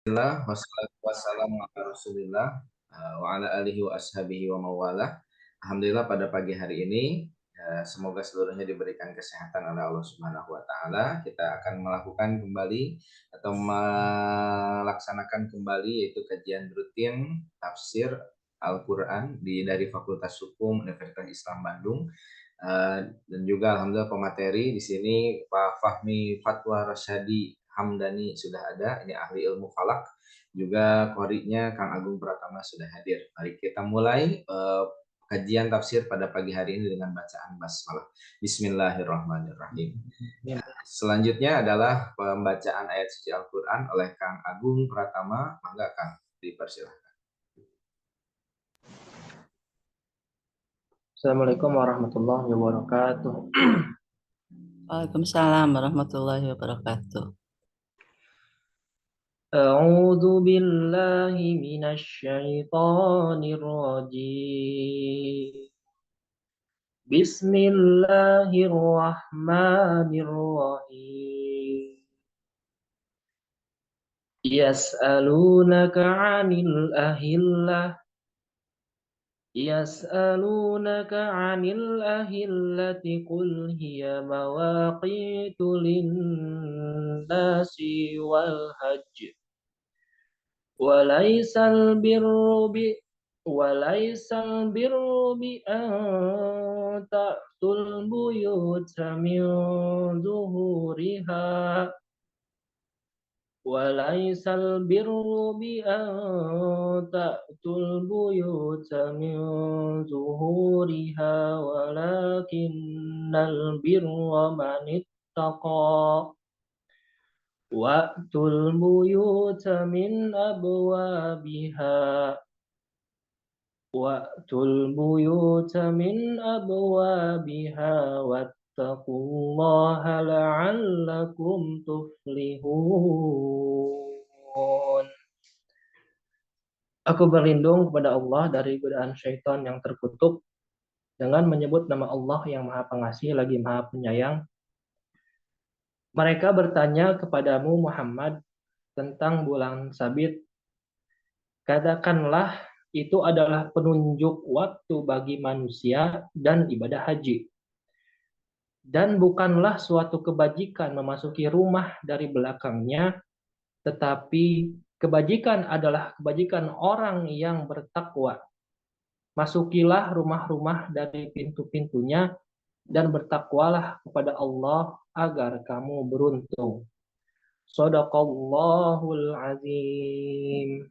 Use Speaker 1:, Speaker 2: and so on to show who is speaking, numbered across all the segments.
Speaker 1: Alhamdulillah wassalatu wassalamu ala Rasulillah wa ala alihi wa ashabihi wa mawalah. Alhamdulillah pada pagi hari ini semoga seluruhnya diberikan kesehatan oleh Allah Subhanahu wa taala. Kita akan melakukan kembali atau melaksanakan kembali yaitu kajian rutin tafsir Al-Qur'an dari Fakultas Hukum Universitas Islam Bandung. Dan juga alhamdulillah pemateri di sini Pak Fahmi Fatwa Rasyadi Hamdani sudah ada, ini ahli ilmu falak. Juga korinya Kang Agung Pratama sudah hadir. Mari kita mulai kajian tafsir pada pagi hari ini dengan bacaan basmalah. Bismillahirrahmanirrahim. Ya, selanjutnya adalah pembacaan ayat suci Al-Quran oleh Kang Agung Pratama. Mangga Kang, dipersilahkan.
Speaker 2: Assalamualaikum warahmatullahi wabarakatuh.
Speaker 3: Waalaikumsalam warahmatullahi wabarakatuh.
Speaker 2: A'udzu billahi minasyaitonir rajim. Bismillahirrahmanirrahim. Yas'alunaka 'anil ahillah يسألونك عن الأهلة قل هي مواقيت للناس والحج وليس البر بأن تأتوا البيوت من ظهورها وليس البر بأن تأتوا البيوت من ظهورها ولكن البر من اتقى وأتوا البيوت من أبوابها واتقوا الله لعلكم تفلحون. Aku berlindung kepada Allah dari godaan syaitan yang terkutuk dengan menyebut nama Allah yang Maha Pengasih lagi Maha Penyayang. Mereka bertanya kepadamu Muhammad tentang bulan sabit. Katakanlah itu adalah penunjuk waktu bagi manusia dan ibadah haji. Dan bukanlah suatu kebajikan memasuki rumah dari belakangnya, tetapi kebajikan adalah kebajikan orang yang bertakwa. Masukilah rumah-rumah dari pintu-pintunya dan bertakwalah kepada Allah agar kamu beruntung. Shadaqallahul azim.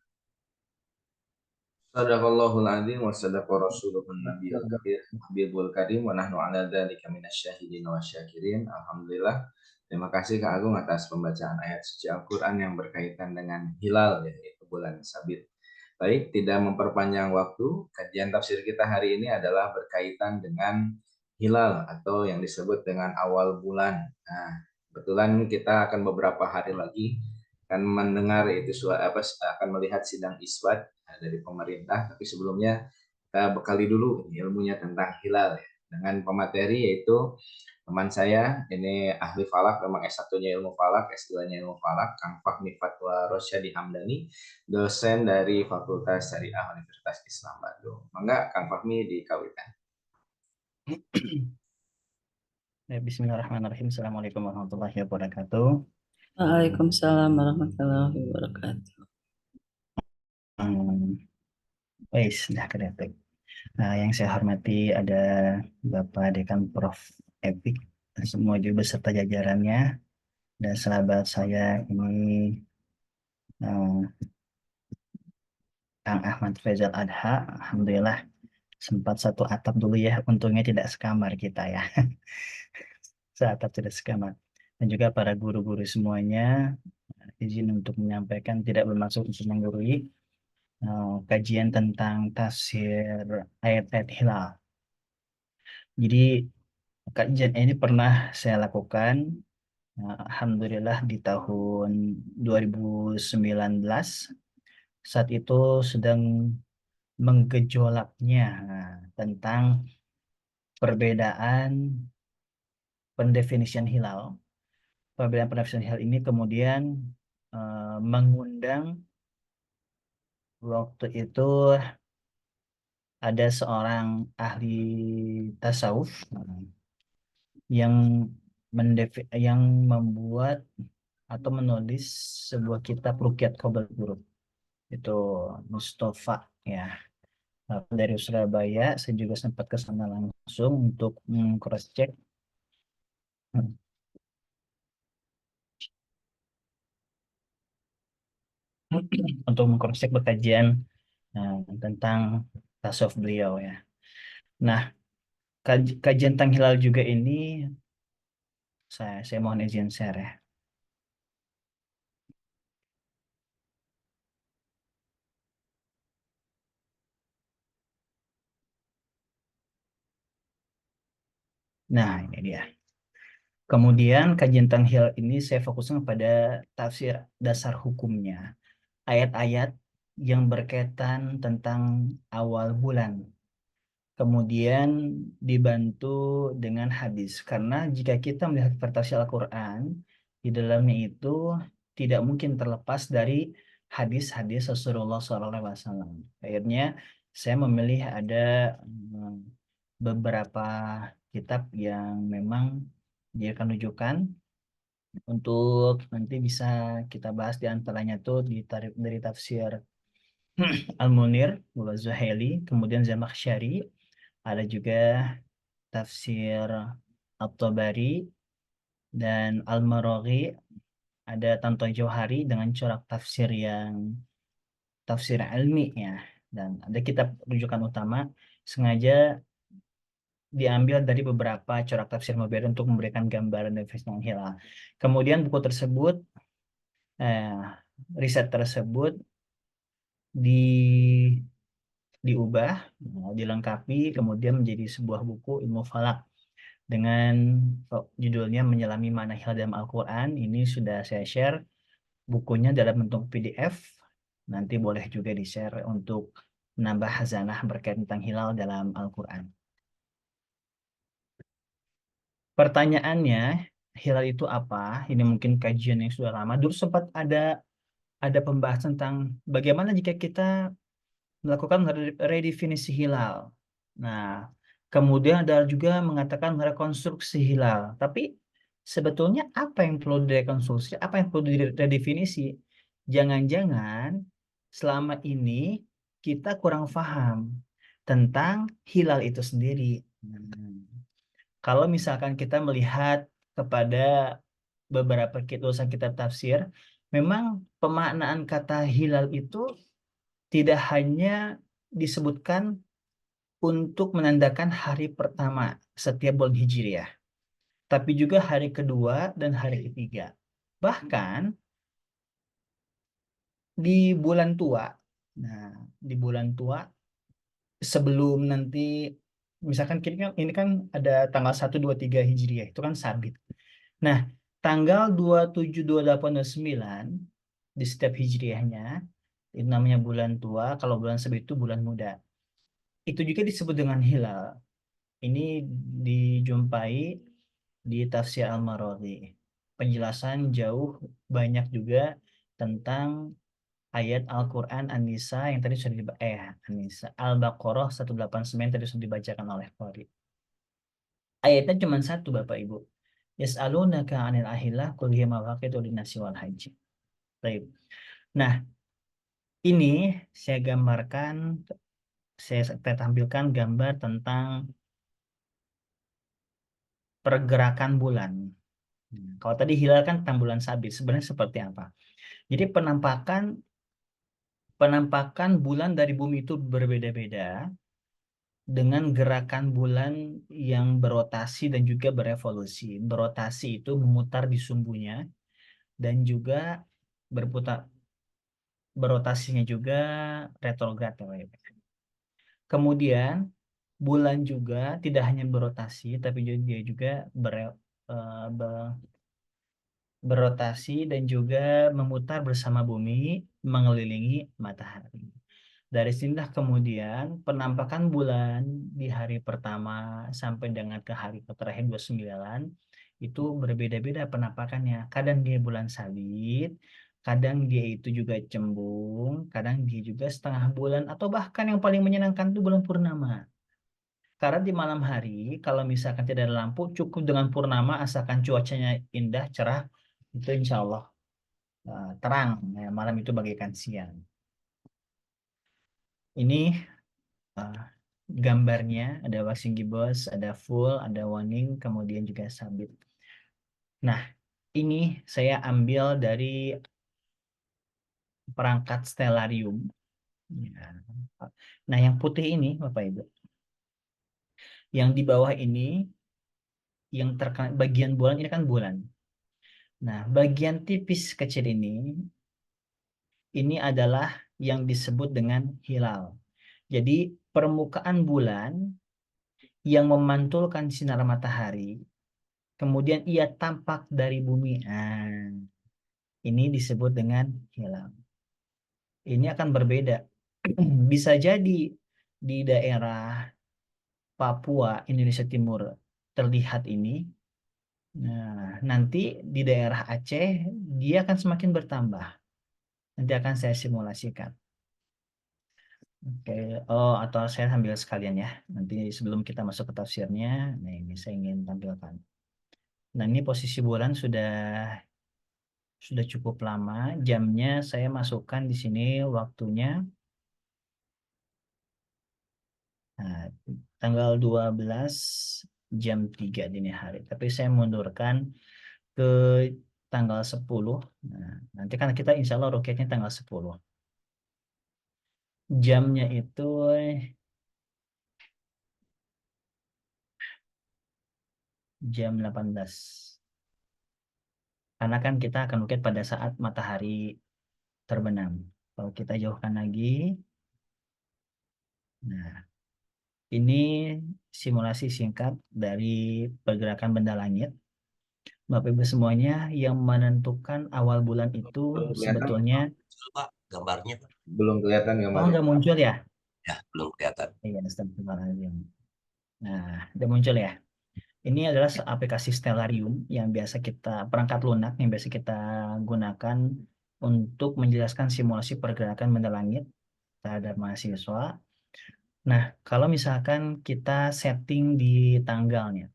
Speaker 1: Sadaqallahul adzim wa sadaqa rasuluhun nabiyul karim habibul karim wa nahnu ala dzalika minasyahidin wa syakirin. Alhamdulillah. Terima kasih Kak Agung atas pembacaan ayat suci Al-Qur'an yang berkaitan dengan hilal yaitu bulan sabit. Baik, tidak memperpanjang waktu, kajian tafsir kita hari ini adalah berkaitan dengan hilal atau yang disebut dengan awal bulan. Nah, kebetulan kita akan beberapa hari lagi akan mendengar itu akan melihat sidang isbat dari pemerintah, tapi sebelumnya kita bekali dulu ilmunya tentang hilal ya, dengan pemateri yaitu teman saya ini ahli falak, memang S1-nya ilmu falak, S2-nya ilmu falak, Kang Fahmi Fatwa Rosyadi Hamdani, dosen dari Fakultas Syariah Universitas Islam Bandung. Mangga Kang Fahmi dikawikan.
Speaker 4: Bismillahirrahmanirrahim. Assalamualaikum warahmatullahi wabarakatuh.
Speaker 3: Waalaikumsalam warahmatullahi wabarakatuh.
Speaker 4: Baik, sudah kedatangan. Yang saya hormati ada Bapak Dekan Prof. Epik, semua juga beserta jajarannya, dan sahabat saya ini Kang Ahmad Faizal Adha. Alhamdulillah sempat satu atap dulu ya, untungnya tidak sekamar kita ya. Seatap tidak sekamar. Dan juga para guru-guru semuanya, izin untuk menyampaikan tidak bermaksud untuk menggurui kajian tentang tafsir ayat-ayat hilal. Jadi kajian ini pernah saya lakukan, alhamdulillah di tahun 2019. Saat itu sedang menggejolaknya tentang perbedaan pendefinisian hilal. Perbedaan pendefinisian hilal ini kemudian mengundang waktu itu ada seorang ahli tasawuf yang yang membuat atau menulis sebuah kitab Ruqyat Qabul Ghurub. Itu Mustafa ya. Dari Surabaya, saya juga sempat ke sana langsung untuk cross check. Untuk mengcross check kajian tentang tasawuf beliau ya. Nah, kajian tentang hilal juga ini saya mohon izin share ya. Nah, ini dia. Kemudian kajian tentang hilal ini saya fokuskan pada tafsir dasar hukumnya. Ayat-ayat yang berkaitan tentang awal bulan. Kemudian dibantu dengan hadis. Karena jika kita melihat tafsir Al-Quran, di dalamnya itu tidak mungkin terlepas dari hadis-hadis Rasulullah SAW. Akhirnya saya memilih ada beberapa kitab yang memang dijadikan rujukan untuk nanti bisa kita bahas, di antaranya tuh dari tafsir Al-Munir, Zuhaili, kemudian Zamakhsyari, ada juga tafsir At-Tabari dan Al-Maraghi, ada Tanto Jauhari dengan corak tafsir yang tafsir ilmi ya, dan ada kitab rujukan utama sengaja diambil dari beberapa corak tafsir modern untuk memberikan gambaran definisi hilal. Kemudian buku tersebut, riset tersebut diubah, dilengkapi, kemudian menjadi sebuah buku ilmu falak dengan judulnya Menyelami Makna Hilal dalam Al-Quran. Ini sudah saya share bukunya dalam bentuk PDF. Nanti boleh juga di-share untuk menambah hazanah berkaitan tentang hilal dalam Al-Quran. Pertanyaannya, hilal itu apa? Ini mungkin kajian yang sudah lama. Dulu sempat ada pembahasan tentang bagaimana jika kita melakukan redefinisi hilal. Nah, kemudian ada juga mengatakan rekonstruksi hilal. Tapi sebetulnya apa yang perlu direkonstruksi, apa yang perlu diredefinisi? Jangan-jangan selama ini kita kurang paham tentang hilal itu sendiri. Kalau misalkan kita melihat kepada beberapa tulisan kitab tafsir, memang pemaknaan kata hilal itu tidak hanya disebutkan untuk menandakan hari pertama setiap bulan Hijriah, tapi juga hari kedua dan hari ketiga. Bahkan di bulan tua, nah di bulan tua sebelum nanti, misalkan ini kan ada tanggal 1, 2, 3 Hijriah, itu kan sabit. Nah, tanggal 27, 28, 29 di setiap Hijriahnya, itu namanya bulan tua. Kalau bulan sabit itu bulan muda. Itu juga disebut dengan hilal. Ini dijumpai di tafsir Al-Maraghi. Penjelasan jauh banyak juga tentang ayat Al-Quran An-Nisa yang tadi sudah An-Nisa Al-Baqarah 189 tadi sudah dibacakan oleh Qari. Ayatnya cuma satu, Bapak Ibu. Yas'alunaka 'anil ahillah qul hiya mawaqitu lin-nasi wal hajj. Baik. Nah, ini saya gambarkan, saya tampilkan gambar tentang pergerakan bulan. Kalau tadi hilal kan tentang bulan sabit, sebenarnya seperti apa? Jadi penampakan bulan dari bumi itu berbeda-beda dengan gerakan bulan yang berotasi dan juga berevolusi. Berotasi itu memutar di sumbunya dan juga berotasinya juga retrograd. Kemudian bulan juga tidak hanya berotasi, tapi dia juga berotasi dan juga memutar bersama bumi mengelilingi matahari. Dari sinilah kemudian penampakan bulan di hari pertama sampai dengan ke hari terakhir 29 itu berbeda-beda penampakannya. Kadang dia bulan sabit, kadang dia itu juga cembung, kadang dia juga setengah bulan, atau bahkan yang paling menyenangkan itu bulan purnama. Karena di malam hari, kalau misalkan tidak ada lampu, cukup dengan purnama, asalkan cuacanya indah, cerah, itu insya Allah terang. Ya, malam itu bagaikan siang. Ini uh, gambarnya, ada waxing gibbous, ada full, ada waning, kemudian juga sabit. Nah, ini saya ambil dari perangkat stellarium. Ya. Nah, yang putih ini, Bapak Ibu, yang di bawah ini, yang terkena bagian bulan ini kan bulan. Nah, bagian tipis kecil ini adalah yang disebut dengan hilal. Jadi, permukaan bulan yang memantulkan sinar matahari, kemudian ia tampak dari bumi. Nah, ini disebut dengan hilal. Ini akan berbeda. Bisa jadi di daerah Papua, Indonesia Timur terlihat ini. Nah, nanti di daerah Aceh dia akan semakin bertambah. Nanti akan saya simulasikan. Oke, oh atau saya sambil sekalian ya. Nanti sebelum kita masuk ke tafsirnya, nah ini saya ingin tampilkan. Nah, ini posisi bulan sudah cukup lama. Jamnya saya masukkan di sini waktunya. Nah, tanggal 12 jam 3 dini hari. Tapi saya mundurkan ke tanggal 10. Nah, nanti kan kita insya Allah ruketnya tanggal 10. Jamnya itu jam 18. Karena kan kita akan ruket pada saat matahari terbenam. Kalau kita jauhkan lagi, nah ini simulasi singkat dari pergerakan benda langit. Bapak Ibu semuanya, yang menentukan awal bulan itu
Speaker 1: Belum kelihatan,
Speaker 4: sebetulnya,
Speaker 5: Pak, gambarnya, Pak.
Speaker 1: belum kelihatan
Speaker 4: oh
Speaker 1: gambarnya.
Speaker 4: nggak muncul ya?
Speaker 5: Ya, belum kelihatan.
Speaker 4: Iya, astagfirullahaladzim. Nah, udah muncul ya. Ini adalah aplikasi Stellarium yang biasa kita, perangkat lunak yang biasa kita gunakan untuk menjelaskan simulasi pergerakan benda langit terhadap mahasiswa. Nah, kalau misalkan kita setting di tanggalnya.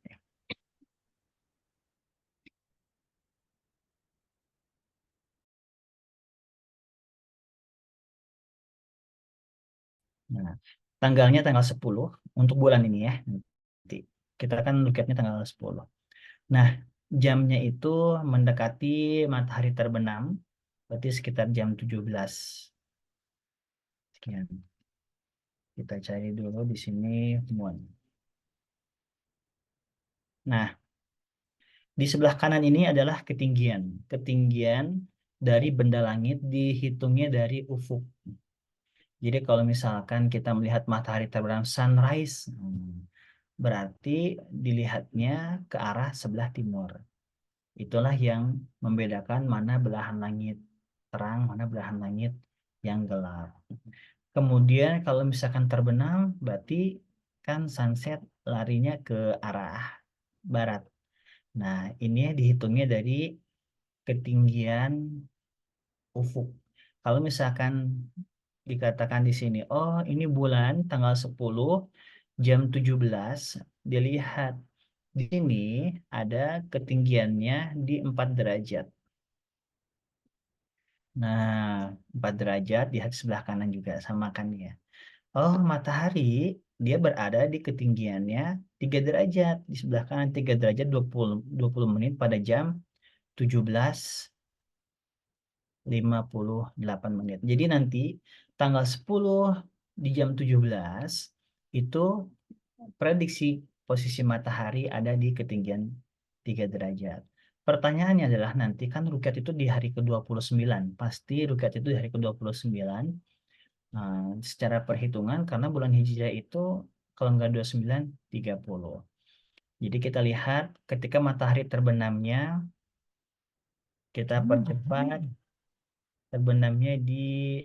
Speaker 4: Nah, tanggalnya tanggal 10 untuk bulan ini ya. Nanti kita kan lookatnya tanggal 10. Nah, jamnya itu mendekati matahari terbenam, berarti sekitar jam 17. Sekian. Kita cari dulu di sini Muon. Nah, di sebelah kanan ini adalah ketinggian. Ketinggian dari benda langit dihitungnya dari ufuk. Jadi kalau misalkan kita melihat matahari terbenam sunrise, berarti dilihatnya ke arah sebelah timur. Itulah yang membedakan mana belahan langit terang, mana belahan langit yang gelap. Kemudian kalau misalkan terbenam, berarti kan sunset larinya ke arah barat. Nah, ini dihitungnya dari ketinggian ufuk. Kalau misalkan dikatakan di sini, oh ini bulan tanggal 10 jam 17, dilihat di sini ada ketinggiannya di 4 derajat. Nah, 4 derajat di sebelah kanan juga sama kan ya. Oh, matahari dia berada di ketinggiannya 3 derajat. Di sebelah kanan 3 derajat 20 menit pada jam 17.58 menit. Jadi nanti tanggal 10 di jam 17 itu prediksi posisi matahari ada di ketinggian 3 derajat. Pertanyaannya adalah nanti kan rukyat itu di hari ke-29. Pasti rukyat itu di hari ke-29. Nah, secara perhitungan karena bulan Hijriah itu kalau nggak 29, 30. Jadi kita lihat ketika matahari terbenamnya, kita percepat terbenamnya di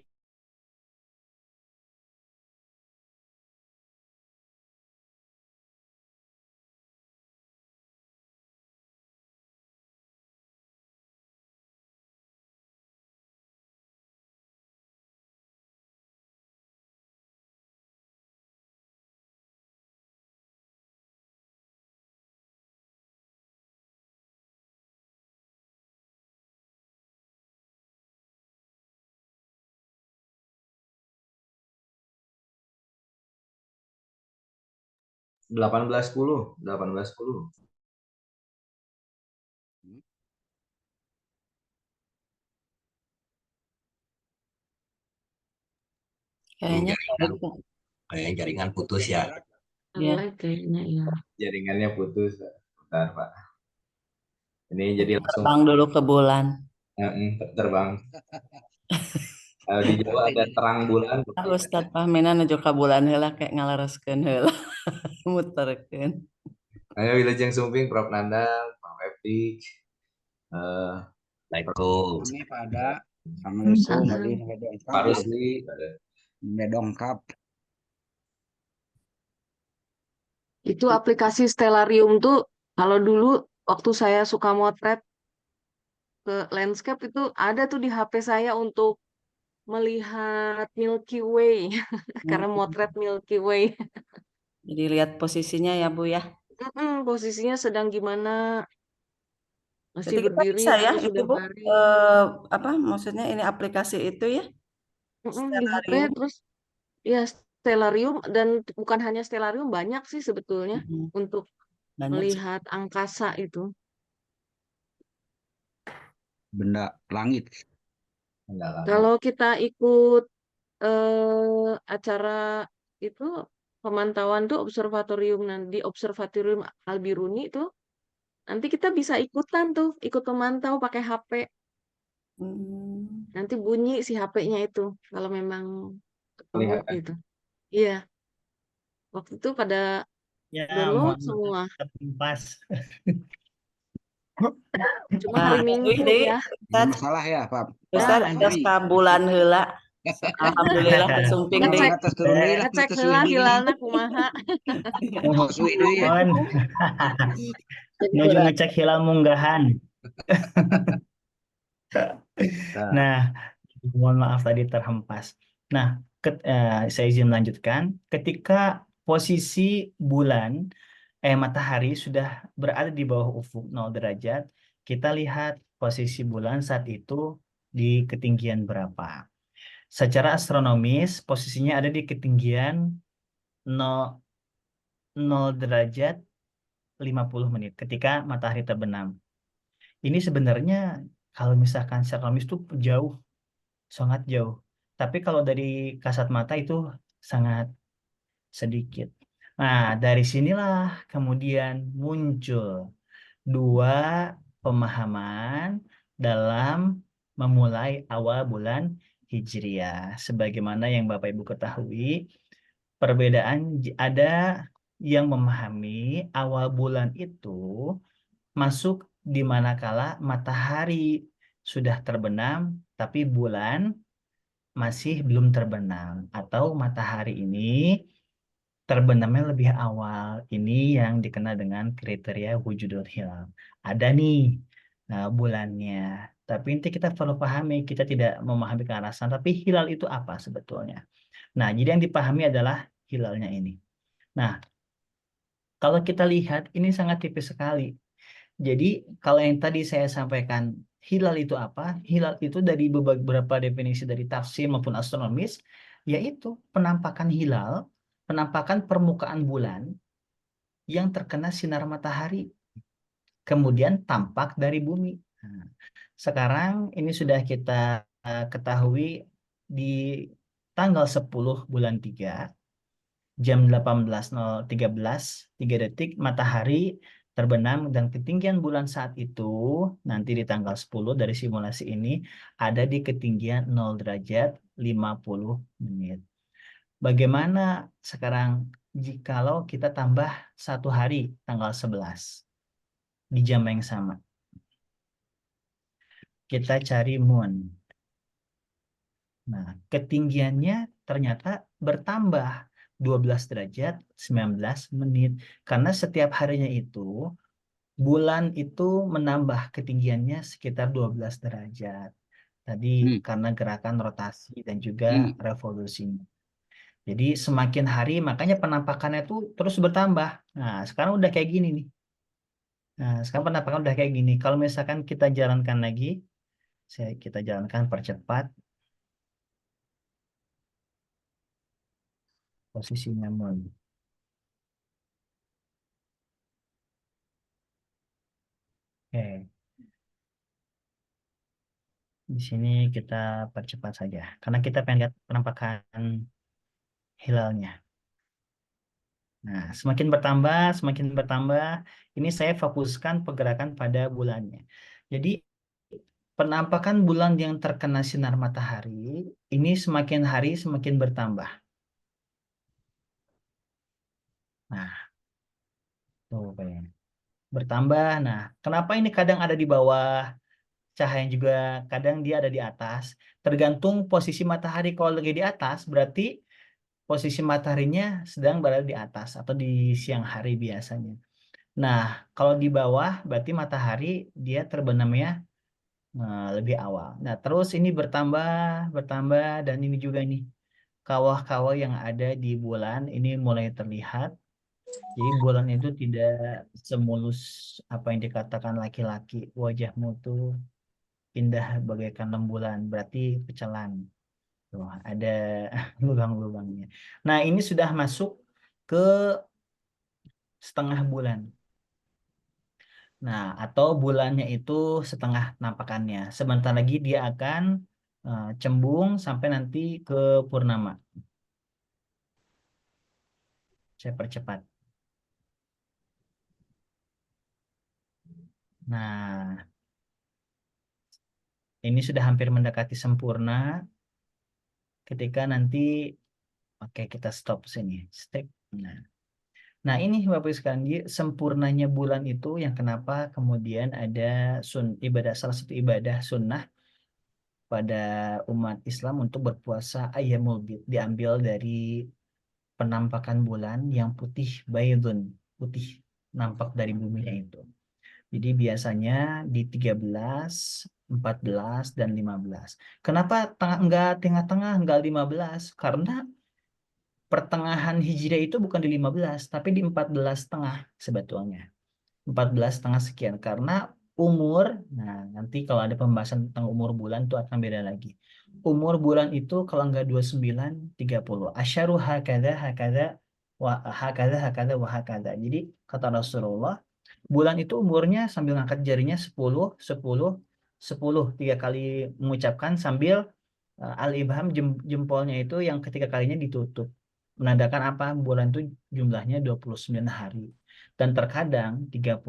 Speaker 1: 18.10. 18.10.
Speaker 3: Kayaknya
Speaker 5: Jaringan,
Speaker 3: baik, Pak.
Speaker 5: kayaknya jaringan putus ya.
Speaker 3: Iya.
Speaker 6: Lag kayaknya ya.
Speaker 1: Jaringannya putus. Bentar, Pak. Ini jadi langsung
Speaker 3: Terbang dulu ke bulan.
Speaker 1: terbang. Kalau di Jawa ada terang bulan.
Speaker 3: Ah, Ustadz Fahmina nuju ka bulan heula kayak ngalereskeun heula. Muterkeun.
Speaker 1: Ayo Wilujeng Sumping, Prof. Nandang, Prof. Epi,
Speaker 5: Assalamualaikum.
Speaker 7: Kami pada Assalamualaikum
Speaker 6: Salam.
Speaker 7: tadi sampai dongkap
Speaker 1: Pak
Speaker 7: ya.
Speaker 1: Rusli,
Speaker 7: Sampai dongkap.
Speaker 6: Itu aplikasi Stellarium tuh kalau dulu waktu saya suka motret ke landscape itu ada tuh di HP saya untuk melihat Milky Way karena motret Milky Way.
Speaker 3: Jadi lihat posisinya ya Bu ya.
Speaker 6: Posisinya sedang gimana, masih
Speaker 3: Jadi kita
Speaker 6: berdiri
Speaker 3: bisa ya
Speaker 6: atau
Speaker 3: itu
Speaker 6: sudah
Speaker 3: Bu,
Speaker 6: baring.
Speaker 3: apa maksudnya ini aplikasi itu ya,
Speaker 6: Di HP
Speaker 3: Stellarium.
Speaker 6: terus ya Stellarium, dan bukan hanya Stellarium, banyak sih sebetulnya untuk
Speaker 3: Banyak sih.
Speaker 6: melihat angkasa itu.
Speaker 7: Benda langit.
Speaker 1: enggak lah.
Speaker 6: Kalau kita ikut acara itu pemantauan tuh observatorium, di observatorium Al-Biruni itu nanti kita bisa ikutan tuh, ikut memantau pakai HP. Nanti bunyi si HP-nya itu kalau memang ketemu
Speaker 1: Lihat kan?
Speaker 6: gitu. Iya, waktu itu pada
Speaker 4: Ya,
Speaker 6: download
Speaker 4: mohon
Speaker 6: semua.
Speaker 4: maaf terhempas.
Speaker 6: Cuma
Speaker 3: Nah,
Speaker 6: hari
Speaker 3: itu
Speaker 6: Minggu
Speaker 3: ide
Speaker 6: ya.
Speaker 7: Ada
Speaker 3: Ustadz,
Speaker 7: masalah ya Pak.
Speaker 3: Ustadz
Speaker 6: Nah,
Speaker 3: tos ka bulan heula. Alhamdulillah kesumping
Speaker 7: Kalau
Speaker 3: deui.
Speaker 7: nggak terus turun deui lah
Speaker 6: Ngecek
Speaker 7: mitos
Speaker 6: heula
Speaker 7: Widi.
Speaker 6: hilalna kumaha.
Speaker 7: Mitos Widi deui ya.
Speaker 4: Mohon nuju ngecek hilal munggahan. Nah, mohon maaf tadi terhempas. Nah, saya izin melanjutkan. Ketika posisi bulan, matahari sudah berada di bawah ufuk 0 derajat, kita lihat posisi bulan saat itu di ketinggian berapa. Secara astronomis, posisinya ada di ketinggian 0 derajat 50 menit ketika matahari terbenam. Ini sebenarnya kalau misalkan secara astronomis itu jauh, sangat jauh. Tapi kalau dari kasat mata itu sangat sedikit. Nah, dari sinilah kemudian muncul dua pemahaman dalam memulai awal bulan Hijriah. Sebagaimana yang Bapak Ibu ketahui, perbedaan ada yang memahami awal bulan itu masuk di manakala matahari sudah terbenam, tapi bulan masih belum terbenam. Atau matahari ini terbenamnya lebih awal. Ini yang dikenal dengan kriteria wujudul hilal. Ada nih bulannya. Tapi nanti kita perlu pahami, kita tidak memahami ke arah sana. Tapi hilal itu apa sebetulnya? Nah, jadi yang dipahami adalah hilalnya ini. Nah, kalau kita lihat ini sangat tipis sekali. Jadi kalau yang tadi saya sampaikan hilal itu apa? Hilal itu dari beberapa definisi dari tafsir maupun astronomis, yaitu penampakan hilal, penampakan permukaan bulan yang terkena sinar matahari, kemudian tampak dari bumi. Nah, sekarang ini sudah kita ketahui di tanggal 10 bulan 3, jam 18.13, 3 detik, matahari terbenam dan ketinggian bulan saat itu, nanti di tanggal 10 dari simulasi ini, ada di ketinggian 0 derajat 50 menit. Bagaimana sekarang jikalau kita tambah 1 hari, tanggal 11, di jam yang sama? Kita cari moon. Nah, ketinggiannya ternyata bertambah 12 derajat 19 menit. Karena setiap harinya itu, bulan itu menambah ketinggiannya sekitar 12 derajat. Tadi karena gerakan rotasi dan juga revolusinya. Jadi semakin hari, makanya penampakannya itu terus bertambah. Nah, sekarang udah kayak gini nih. Nah, sekarang penampakan udah kayak gini. Kalau misalkan kita jalankan lagi, kita jalankan percepat posisinya moon. Di sini kita percepat saja, karena kita pengen lihat penampakan hilalnya. Nah, semakin bertambah, ini saya fokuskan pergerakan pada bulannya. Jadi, penampakan bulan yang terkena sinar matahari, ini semakin hari semakin bertambah. Nah, tuh kayaknya. Bertambah. Nah, kenapa ini kadang ada di bawah, cahaya juga kadang dia ada di atas? Tergantung posisi matahari. Kalau lagi di atas, berarti posisi mataharinya sedang berada di atas atau di siang hari biasanya. Nah, kalau di bawah berarti matahari dia terbenamnya lebih awal. Nah, terus ini bertambah dan ini juga nih kawah-kawah yang ada di bulan ini mulai terlihat. Jadi bulan itu tidak semulus apa yang dikatakan laki-laki, wajahmu tuh indah bagaikan rembulan, berarti pecelan. Tuh, ada lubang-lubangnya. Nah, ini sudah masuk ke setengah bulan. Nah, atau bulannya itu setengah nampakannya. Sebentar lagi dia akan cembung sampai nanti ke purnama. Saya percepat. Nah, ini sudah hampir mendekati sempurna. Ketika nanti, oke kita stop sini. Step. Nah, ini Bapak sekalian, sempurnanya bulan itu yang kenapa kemudian ada salah satu ibadah sunnah pada umat Islam untuk berpuasa Ayyamul Bid, diambil dari penampakan bulan yang putih baydun, putih nampak dari buminya itu. Jadi biasanya di 13, 14 dan 15. Kenapa enggak tengah-tengah, enggak 15? Karena pertengahan Hijriah itu bukan di 15, tapi di 14,5 sebetulnya. 14,5 sekian. Karena umur, nah nanti kalau ada pembahasan tentang umur bulan itu akan beda lagi. Umur bulan itu kalau enggak 29, 30. Asyaru hakada, hakada, hakada, wa hakada. Jadi kata Rasulullah, bulan itu umurnya sambil ngangkat jarinya 10, 10, 10. 3 kali mengucapkan sambil al-ibham jempolnya itu yang ketiga kalinya ditutup. Menandakan apa? Bulan itu jumlahnya 29 hari. Dan terkadang 30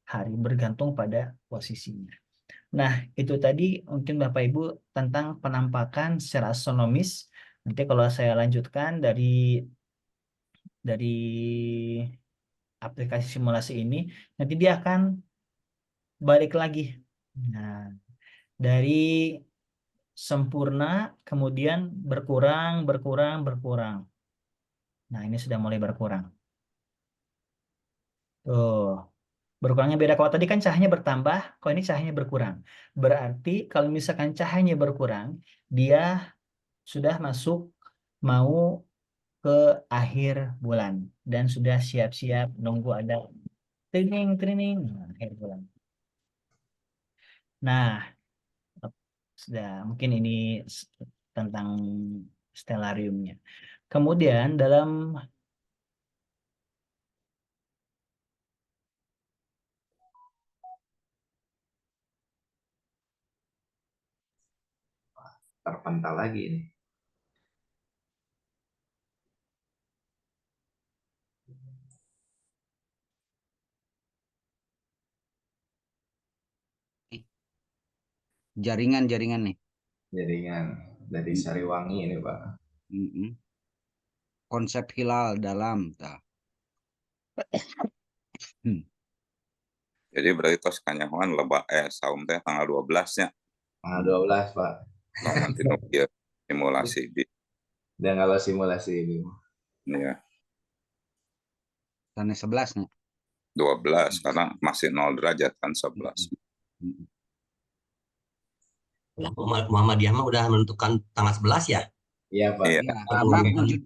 Speaker 4: hari bergantung pada posisinya. Nah, itu tadi mungkin Bapak Ibu tentang penampakan secara astronomis. Nanti kalau saya lanjutkan dari aplikasi simulasi ini, nanti dia akan balik lagi. Nah, dari sempurna kemudian berkurang. Nah, ini sudah mulai berkurang. Tuh, berkurangnya beda. Kalau tadi kan cahayanya bertambah, kalau ini cahayanya berkurang. Berarti kalau misalkan cahayanya berkurang, dia sudah masuk mau ke akhir bulan dan sudah siap-siap nunggu ada training akhir bulan. Nah, sudah mungkin ini tentang stellariumnya. Kemudian dalam
Speaker 1: Terpental lagi ini.
Speaker 7: Jaringan nih.
Speaker 1: Jaringan dari Sariwangi ini Pak.
Speaker 7: Konsep hilal dalam.
Speaker 8: Jadi berarti tos kanyahoan saum teh tanggal 12-nya.
Speaker 1: Tanggal 12 Pak.
Speaker 8: Nah, nanti ya simulasi di.
Speaker 1: Dan kalau simulasi ini.
Speaker 8: Ya.
Speaker 7: Tanggal 11-nya.
Speaker 8: 12 karena masih 0 derajat kan 11.
Speaker 5: Muhammadiyah mah udah menentukan tanggal 11 ya?
Speaker 1: Iya Pak.
Speaker 8: Iya.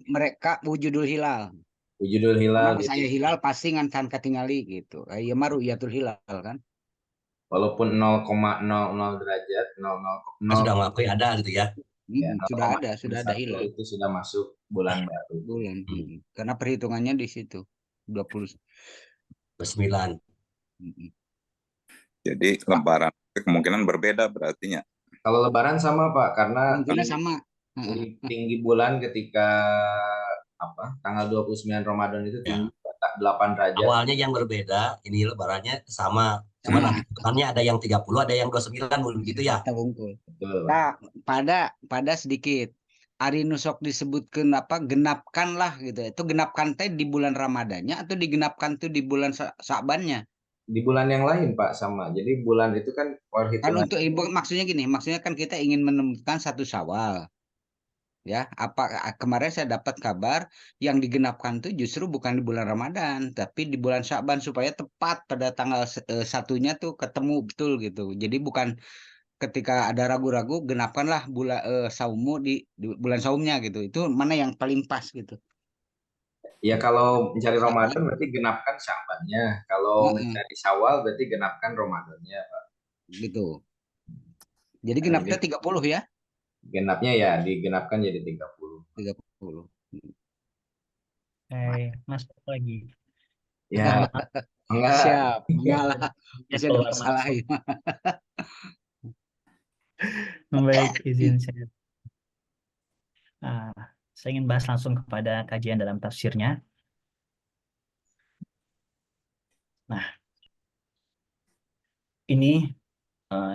Speaker 7: Mereka wujudul hilal.
Speaker 1: Wujudul hilal.
Speaker 7: Saya hilal pasti ngan ketingali gitu. Ya maru iatul hilal kan.
Speaker 1: Walaupun 0,00 derajat, 0,00
Speaker 5: sudah mengakui ada gitu ya.
Speaker 1: Ya,
Speaker 7: sudah ada hilal.
Speaker 1: Itu sudah masuk bulan baru.
Speaker 7: Bulan. Karena perhitungannya di situ 29.
Speaker 8: Jadi lebaran kemungkinan berbeda berarti ya.
Speaker 1: Kalau Lebaran sama Pak, karena
Speaker 7: Kemungkinan sama.
Speaker 1: tinggi bulan ketika tanggal 29 Ramadan itu
Speaker 5: Ya.
Speaker 1: tinggi 8 derajat.
Speaker 5: Awalnya yang berbeda, ini lebarannya sama. Cuman
Speaker 7: Sama.
Speaker 5: nanti depannya ada yang 30, ada yang 29, begitu ya.
Speaker 7: Kita bungkul.
Speaker 1: Betul, Pak.
Speaker 7: Nah, pada sedikit. Ari nusok disebutkan genapkan lah gitu. Itu genapkan teh di bulan Ramadannya atau digenapkan tuh di bulan Sa'bannya?
Speaker 1: Di bulan yang lain Pak sama. Jadi bulan itu kan
Speaker 7: Kan
Speaker 1: perhitungan
Speaker 7: untuk maksudnya gini, maksudnya kan kita ingin menemukan 1 Syawal. Ya, kemarin saya dapat kabar yang digenapkan tuh justru bukan di bulan Ramadan, tapi di bulan Sya'ban supaya tepat pada tanggal 1-nya tuh ketemu betul gitu. Jadi bukan ketika ada ragu-ragu genapkanlah bulan saumu di bulan saumnya gitu. Itu mana yang paling pas gitu.
Speaker 1: ya kalau mencari
Speaker 7: Sya'ban.
Speaker 1: Ramadan berarti genapkan Sya'bannya. Kalau mencari Syawal berarti genapkan Ramadannya, Pak.
Speaker 7: Gitu. Jadi
Speaker 1: Nah,
Speaker 7: genapnya
Speaker 1: jadi
Speaker 7: 30 ya?
Speaker 1: genapnya ya digenapkan jadi 30.
Speaker 7: 30.
Speaker 4: Mas lagi.
Speaker 1: Ya, enggak.
Speaker 7: Siap. Enggak lah. Masih ada
Speaker 4: Keluar
Speaker 7: masalah
Speaker 4: masuk.
Speaker 7: ya.
Speaker 4: Baik, izin saya. Saya ingin bahas langsung kepada kajian dalam tafsirnya. Nah, ini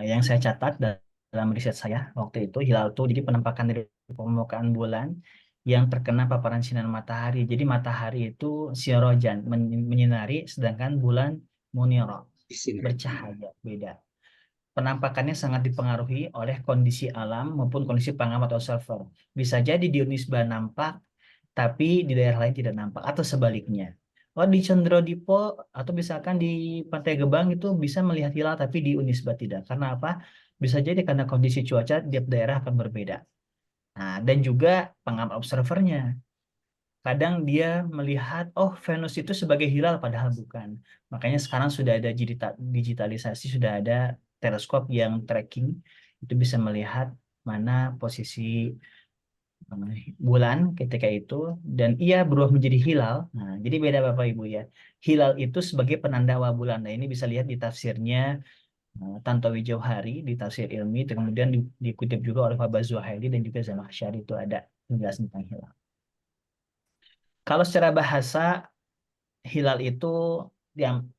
Speaker 4: yang saya catat dalam riset saya waktu itu. Hilal itu jadi penampakan dari permukaan bulan yang terkena paparan sinar matahari. Jadi matahari itu sirojan, menyinari, sedangkan bulan muniro, bercahaya, beda. Penampakannya sangat dipengaruhi oleh kondisi alam maupun kondisi pengamat observer. Bisa jadi di Unisba nampak, tapi di daerah lain tidak nampak, atau sebaliknya. Di Condrodipo atau misalkan di Pantai Gebang itu bisa melihat hilal, tapi di Unisba tidak. Karena apa? Bisa jadi karena kondisi cuaca tiap daerah akan berbeda. Nah, dan juga pengamat observernya. Kadang dia melihat, Venus itu sebagai hilal, padahal bukan. Makanya sekarang sudah ada digitalisasi, sudah ada teleskop yang tracking, itu bisa melihat mana posisi bulan ketika itu, dan ia berubah menjadi hilal. Nah, jadi beda Bapak Ibu ya. Hilal itu sebagai penanda awal bulan. Nah, ini bisa lihat di tafsirnya Tantowi Jauhari, di tafsir ilmi, kemudian dikutip juga oleh Pak Zuhaili dan juga Zamakhsyari, itu ada penjelasan tentang hilal. Kalau secara bahasa, hilal itu yang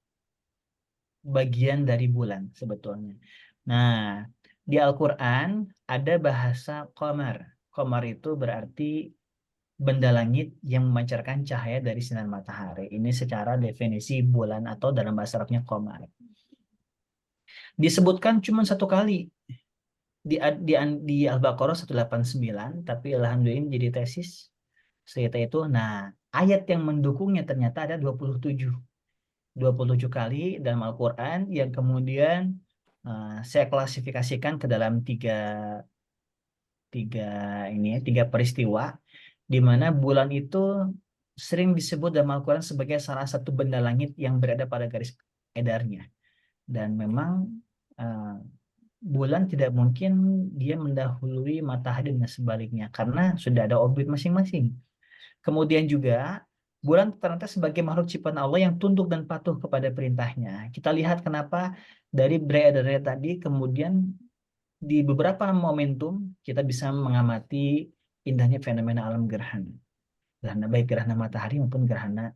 Speaker 4: bagian dari bulan sebetulnya. Nah, di Al-Quran ada bahasa qamar. Qamar itu berarti benda langit yang memancarkan cahaya dari sinar matahari. Ini secara definisi bulan atau dalam bahasa Arabnya qamar. Disebutkan cuma 1 kali di Al-Baqarah 189, tapi alhamdulillah jadi tesis cerita itu. Nah, ayat yang mendukungnya ternyata ada 27 kali dalam Al-Quran, yang kemudian saya klasifikasikan ke dalam tiga peristiwa, di mana bulan itu sering disebut dalam Al-Quran sebagai salah satu benda langit yang berada pada garis edarnya. Dan memang bulan tidak mungkin dia mendahului matahari dan sebaliknya, karena sudah ada orbit masing-masing. Kemudian juga bulan ternyata sebagai makhluk ciptaan Allah yang tunduk dan patuh kepada perintahnya. Kita lihat kenapa dari beredar tadi, kemudian di beberapa momentum kita bisa mengamati indahnya fenomena alam gerhana. Baik gerhana matahari maupun gerhana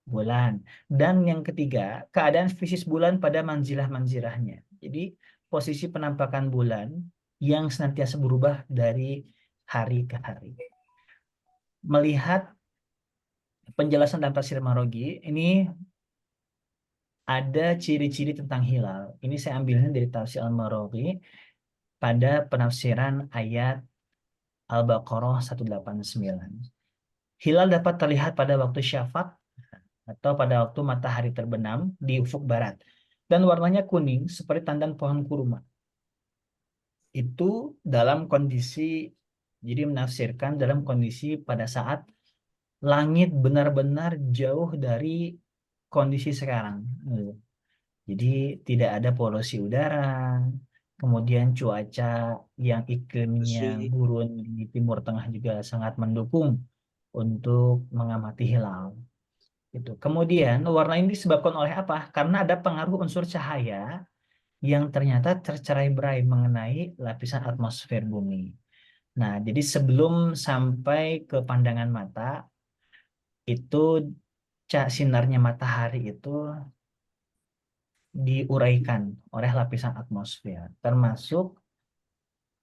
Speaker 4: bulan. Dan yang ketiga, keadaan fisis bulan pada manzilah-manzilahnya. Jadi posisi penampakan bulan yang senantiasa berubah dari hari ke hari. Melihat penjelasan dalam tafsir Marogi, ini ada ciri-ciri tentang hilal. Ini saya ambilnya dari tafsir Al-Marogi pada penafsiran ayat Al-Baqarah 189. Hilal dapat terlihat pada waktu syafaq atau pada waktu matahari terbenam di ufuk barat, dan warnanya kuning seperti tandan pohon kurma. Itu dalam kondisi, jadi menafsirkan dalam kondisi pada saat langit benar-benar jauh dari kondisi sekarang. Jadi tidak ada polusi udara, kemudian cuaca yang iklimnya gurun di Timur Tengah juga sangat mendukung untuk mengamati hilal. Kemudian warna ini disebabkan oleh apa? Karena ada pengaruh unsur cahaya yang ternyata tercerai-berai mengenai lapisan atmosfer bumi. Nah, jadi sebelum sampai ke pandangan mata, itu sinarnya matahari itu diuraikan oleh lapisan atmosfer, termasuk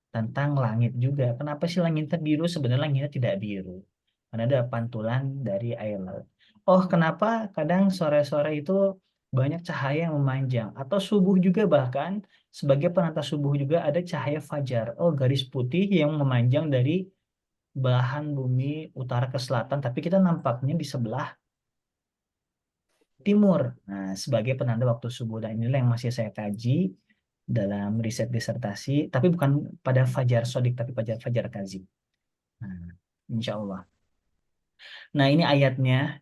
Speaker 4: tentang langit juga. Kenapa sih langitnya biru? Sebenarnya langitnya tidak biru, karena ada pantulan dari air laut. Oh, kenapa kadang sore-sore itu banyak cahaya yang memanjang, atau subuh juga, bahkan sebagai penanda subuh juga ada cahaya fajar. Oh, garis putih yang memanjang dari belahan bumi utara ke selatan, tapi kita nampaknya di sebelah timur. Nah, sebagai penanda waktu subuh. Dan inilah yang masih saya kaji dalam riset disertasi, tapi bukan pada Fajar Sodik, tapi pada Fajar Kazib. Nah, insya Allah. Nah, ini ayatnya.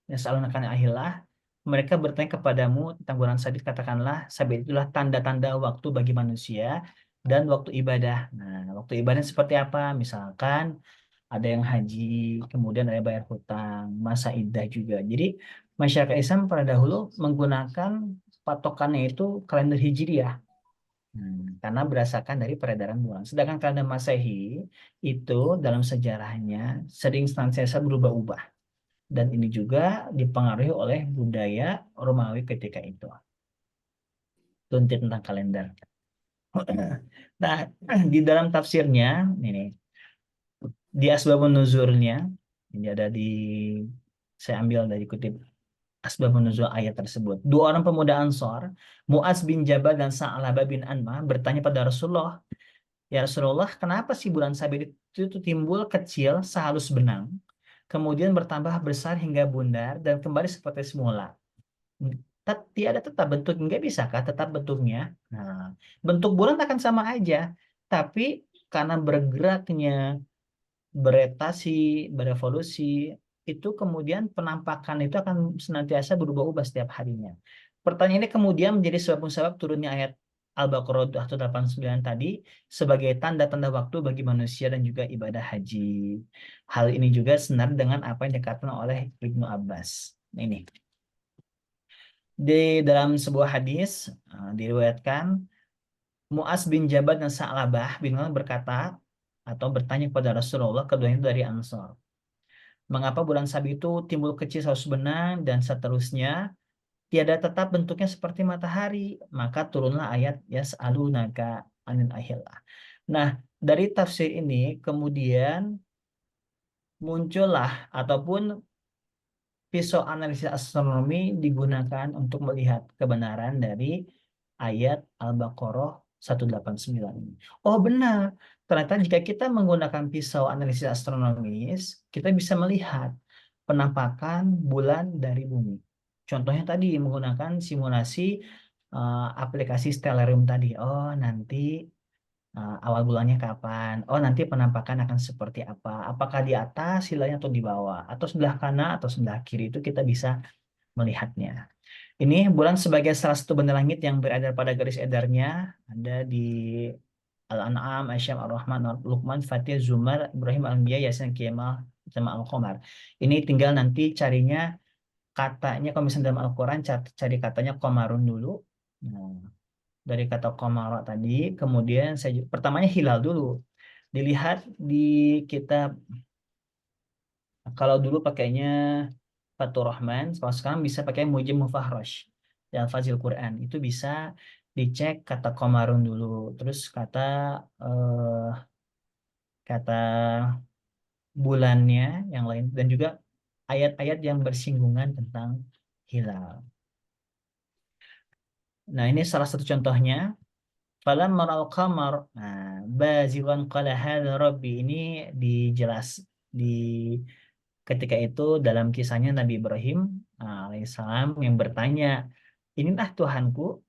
Speaker 4: Yas'alunaka ahillah. Mereka bertanya kepadamu tentang bulan sabit, katakanlah sabit itulah tanda-tanda waktu bagi manusia dan waktu ibadah. Nah, waktu ibadah seperti apa? Misalkan ada yang haji, kemudian ada bayar hutang, masa iddah juga. Jadi masyarakat Islam pada dahulu menggunakan patokannya itu kalender Hijriah. Karena berdasarkan dari peredaran bulan. Sedangkan kalender Masehi itu dalam sejarahnya sering senantiasa berubah-ubah. Dan ini juga dipengaruhi oleh budaya Romawi ketika itu. Tuntut tentang kalender. Nah, di dalam tafsirnya, ini di asbabun nuzulnya, ini ada saya ambil dari kutip asbabun nuzul ayat tersebut. Dua orang pemuda Ansor, Mu'az bin Jabal dan Sa'labah bin Anma, bertanya pada Rasulullah, ya Rasulullah, kenapa sih bulan sabit itu timbul kecil sehalus benang, kemudian bertambah besar hingga bundar dan kembali seperti semula? Tiada tetap bentuk, nggak bisakah tetap bentuknya? Nah, bentuk bulan akan sama aja, tapi karena bergeraknya, beretasi, berevolusi, itu kemudian penampakan itu akan senantiasa berubah-ubah setiap harinya. Pertanyaan ini kemudian menjadi sebab turunnya ayat Al-Baqarah 189 tadi sebagai tanda-tanda waktu bagi manusia dan juga ibadah haji. Hal ini juga senar dengan apa yang dikatakan oleh Ibnu Abbas. Ini di dalam sebuah hadis diriwayatkan Mu'az bin Jabal dan Sa'labah bin Anma berkata atau bertanya kepada Rasulullah, keduanya dari Ansor, mengapa bulan sabit itu timbul kecil sehalus benang dan seterusnya, tiada tetap bentuknya seperti matahari? Maka turunlah ayat Yas'alunaka anil ahillah. Nah, dari tafsir ini kemudian muncullah ataupun pisau analisis astronomi digunakan untuk melihat kebenaran dari ayat Al-Baqarah 189 ini. Oh benar, ternyata jika kita menggunakan pisau analisis astronomis, kita bisa melihat penampakan bulan dari bumi. Contohnya tadi menggunakan simulasi aplikasi Stellarium tadi. Oh nanti awal bulannya kapan? Oh nanti penampakan akan seperti apa? Apakah di atas hilangnya atau di bawah? Atau sebelah kanan atau sebelah kiri, itu kita bisa melihatnya. Ini bulan sebagai salah satu benda langit yang berada pada garis edarnya. Ada di Al-An'am, Asyam, Ar-Rahman, Luqman, Fatih, Zumar, Ibrahim, Al-Anbiya, Yasin, Kiamal, sama Al-Qamar. Ini tinggal nanti carinya katanya, kalau misalnya dalam Al-Quran cari katanya Qamarun dulu. Nah, dari kata Qamara tadi, kemudian pertamanya hilal dulu. Dilihat di kitab, kalau dulu pakainya Fathur Rahman, kalau sekarang bisa pakai Mujam Mufahrosh dan Fazil Quran. Itu bisa dicek kata Qamarun dulu, terus kata bulannya yang lain, dan juga ayat-ayat yang bersinggungan tentang hilal. Nah, ini salah satu contohnya. Falam maral qamar bazighan qala hadza rabbi, ini dijelas di ketika itu dalam kisahnya Nabi Ibrahim alaihissalam yang bertanya, inilah Tuhanku,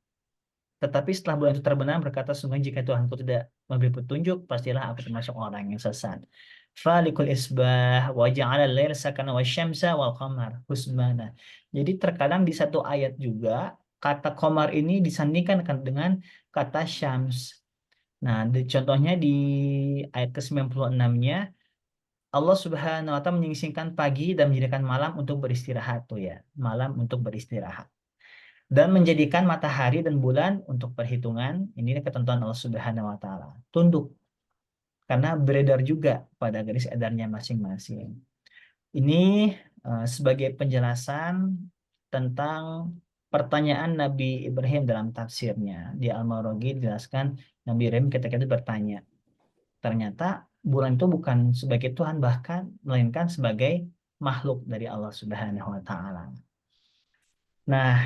Speaker 4: tetapi setelah bulan itu terbenam berkata, sungguh jika Tuhanku tidak memberi petunjuk, pastilah aku termasuk orang yang sesat. Falikul isbah wa ja'ala al-laila sakana wasyamsa wal qamar husbana. Jadi terkadang di satu ayat juga kata qamar ini disandingkan dengan kata syams. Nah, contohnya di ayat ke-96-nya Allah Subhanahu wa taala menyingsingkan pagi dan menjadikan malam untuk beristirahat tuh ya. Malam untuk beristirahat. dan menjadikan matahari dan bulan untuk perhitungan, ini ketentuan Allah Subhanahu wa taala. Tunduk karena beredar juga pada garis edarnya masing-masing. Ini sebagai penjelasan tentang pertanyaan Nabi Ibrahim dalam tafsirnya. Di Al-Maraghi dijelaskan Nabi Ibrahim ketika itu bertanya, ternyata bulan itu bukan sebagai Tuhan, bahkan melainkan sebagai makhluk dari Allah Subhanahu wa taala. Nah,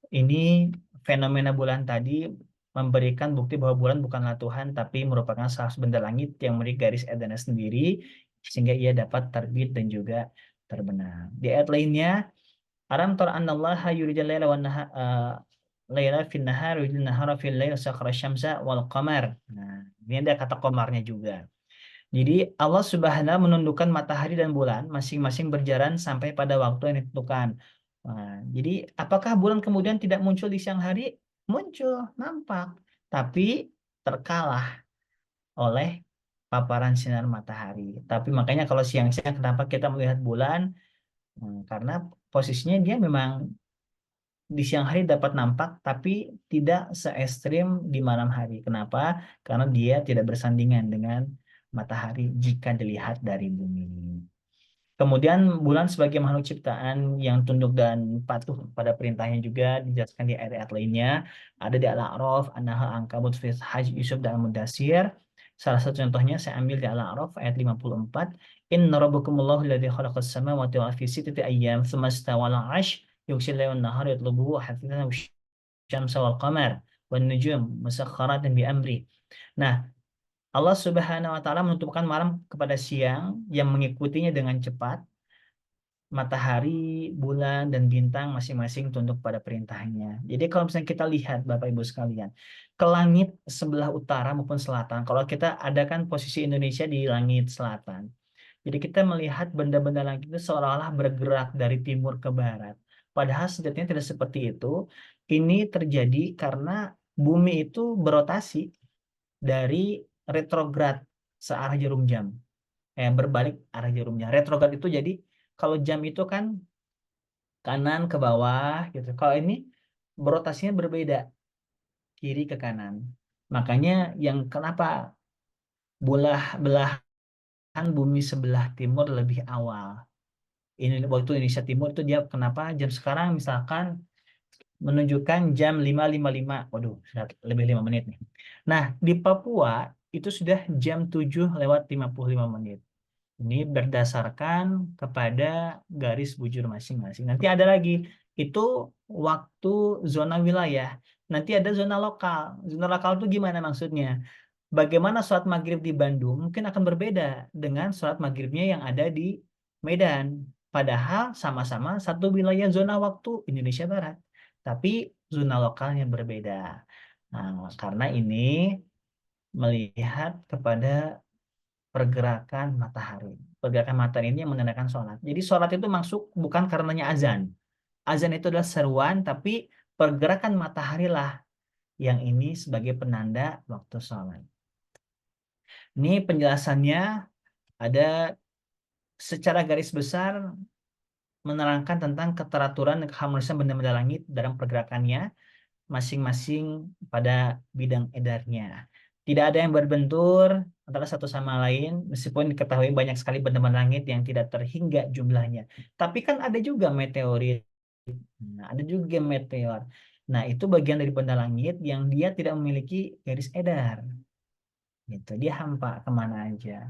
Speaker 4: ini fenomena bulan tadi memberikan bukti bahwa bulan bukanlah Tuhan, tapi merupakan salah satu benda langit yang memiliki garis edarnya sendiri, sehingga ia dapat terbit dan juga terbenam. Di ayat lainnya, alam tara annallaha yulijal laila wan nahar laila fin nahar yulijal nahara fil lail sakhara syamsa wal qamar. Nah, ini ada kata qamarnya juga. Jadi Allah Subhanahu menundukkan matahari dan bulan masing-masing berjalan sampai pada waktu yang ditentukan. Nah, jadi apakah bulan kemudian tidak muncul di siang hari? Muncul, nampak, tapi terkalah oleh paparan sinar matahari. Tapi makanya kalau siang-siang kenapa kita melihat bulan? Karena posisinya dia memang di siang hari dapat nampak, tapi tidak se ekstrim di malam hari. Kenapa? Karena dia tidak bersandingan dengan matahari jika dilihat dari bumi. Kemudian bulan sebagai makhluk ciptaan yang tunduk dan patuh pada perintahnya juga dijelaskan di ayat-ayat lainnya. Ada di Al-A'raf, An-Nahl, Ankabut, Haji, Yusuf, dan Al-Mudathir. Salah satu contohnya saya ambil di Al-A'raf ayat 54. Inna rabbakumullahu alladzi khalaqas samawati wal arda fi sittati ayyam tsumma istawa 'alal 'arsy yughshil laila wan nahara yatlubuhu hafizan wasyamsa wal qamar wan nujum musakhkharatin bi amri. Nah, Allah Subhanahu wa taala menentukan malam kepada siang yang mengikutinya dengan cepat. Matahari, bulan, dan bintang masing-masing tunduk pada perintahnya. Jadi kalau misalnya kita lihat Bapak Ibu sekalian, ke langit sebelah utara maupun selatan, kalau kita ada kan posisi Indonesia di langit selatan. Jadi kita melihat benda-benda langit itu seolah-olah bergerak dari timur ke barat. Padahal sejatinya tidak seperti itu. Ini terjadi karena bumi itu berotasi dari retrograd searah jarum jam. Berbalik arah jarum jam. Retrograd itu jadi kalau jam itu kan kanan ke bawah gitu. Kalau ini berotasinya berbeda, kiri ke kanan. Makanya yang kenapa belahan bumi sebelah timur lebih awal. Ini waktu Indonesia Timur itu dia kenapa jam sekarang misalkan menunjukkan jam 5.55. Waduh, sudah lebih 5 menit nih. Nah, di Papua itu sudah jam 7:55 menit. Ini berdasarkan kepada garis bujur masing-masing. Nanti ada lagi, itu waktu zona wilayah. Nanti ada zona lokal. Zona lokal itu gimana maksudnya? Bagaimana sholat maghrib di Bandung mungkin akan berbeda dengan sholat maghribnya yang ada di Medan. Padahal sama-sama satu wilayah zona waktu Indonesia Barat. Tapi zona lokalnya berbeda. Nah, karena ini melihat kepada pergerakan matahari. Pergerakan matahari ini yang menandakan sholat. Jadi sholat itu masuk bukan karenanya azan. Azan itu adalah seruan, tapi pergerakan matahari lah yang ini sebagai penanda waktu sholat. Ini penjelasannya ada secara garis besar menerangkan tentang keteraturan dan keharmonisan benda-benda langit dalam pergerakannya masing-masing pada bidang edarnya. Tidak ada yang berbentur antara satu sama lain, meskipun diketahui banyak sekali benda-benda langit yang tidak terhingga jumlahnya. Tapi kan ada juga meteorit, ada juga meteor. Nah, itu bagian dari benda langit yang dia tidak memiliki garis edar. Gitu. Dia hampa kemana aja.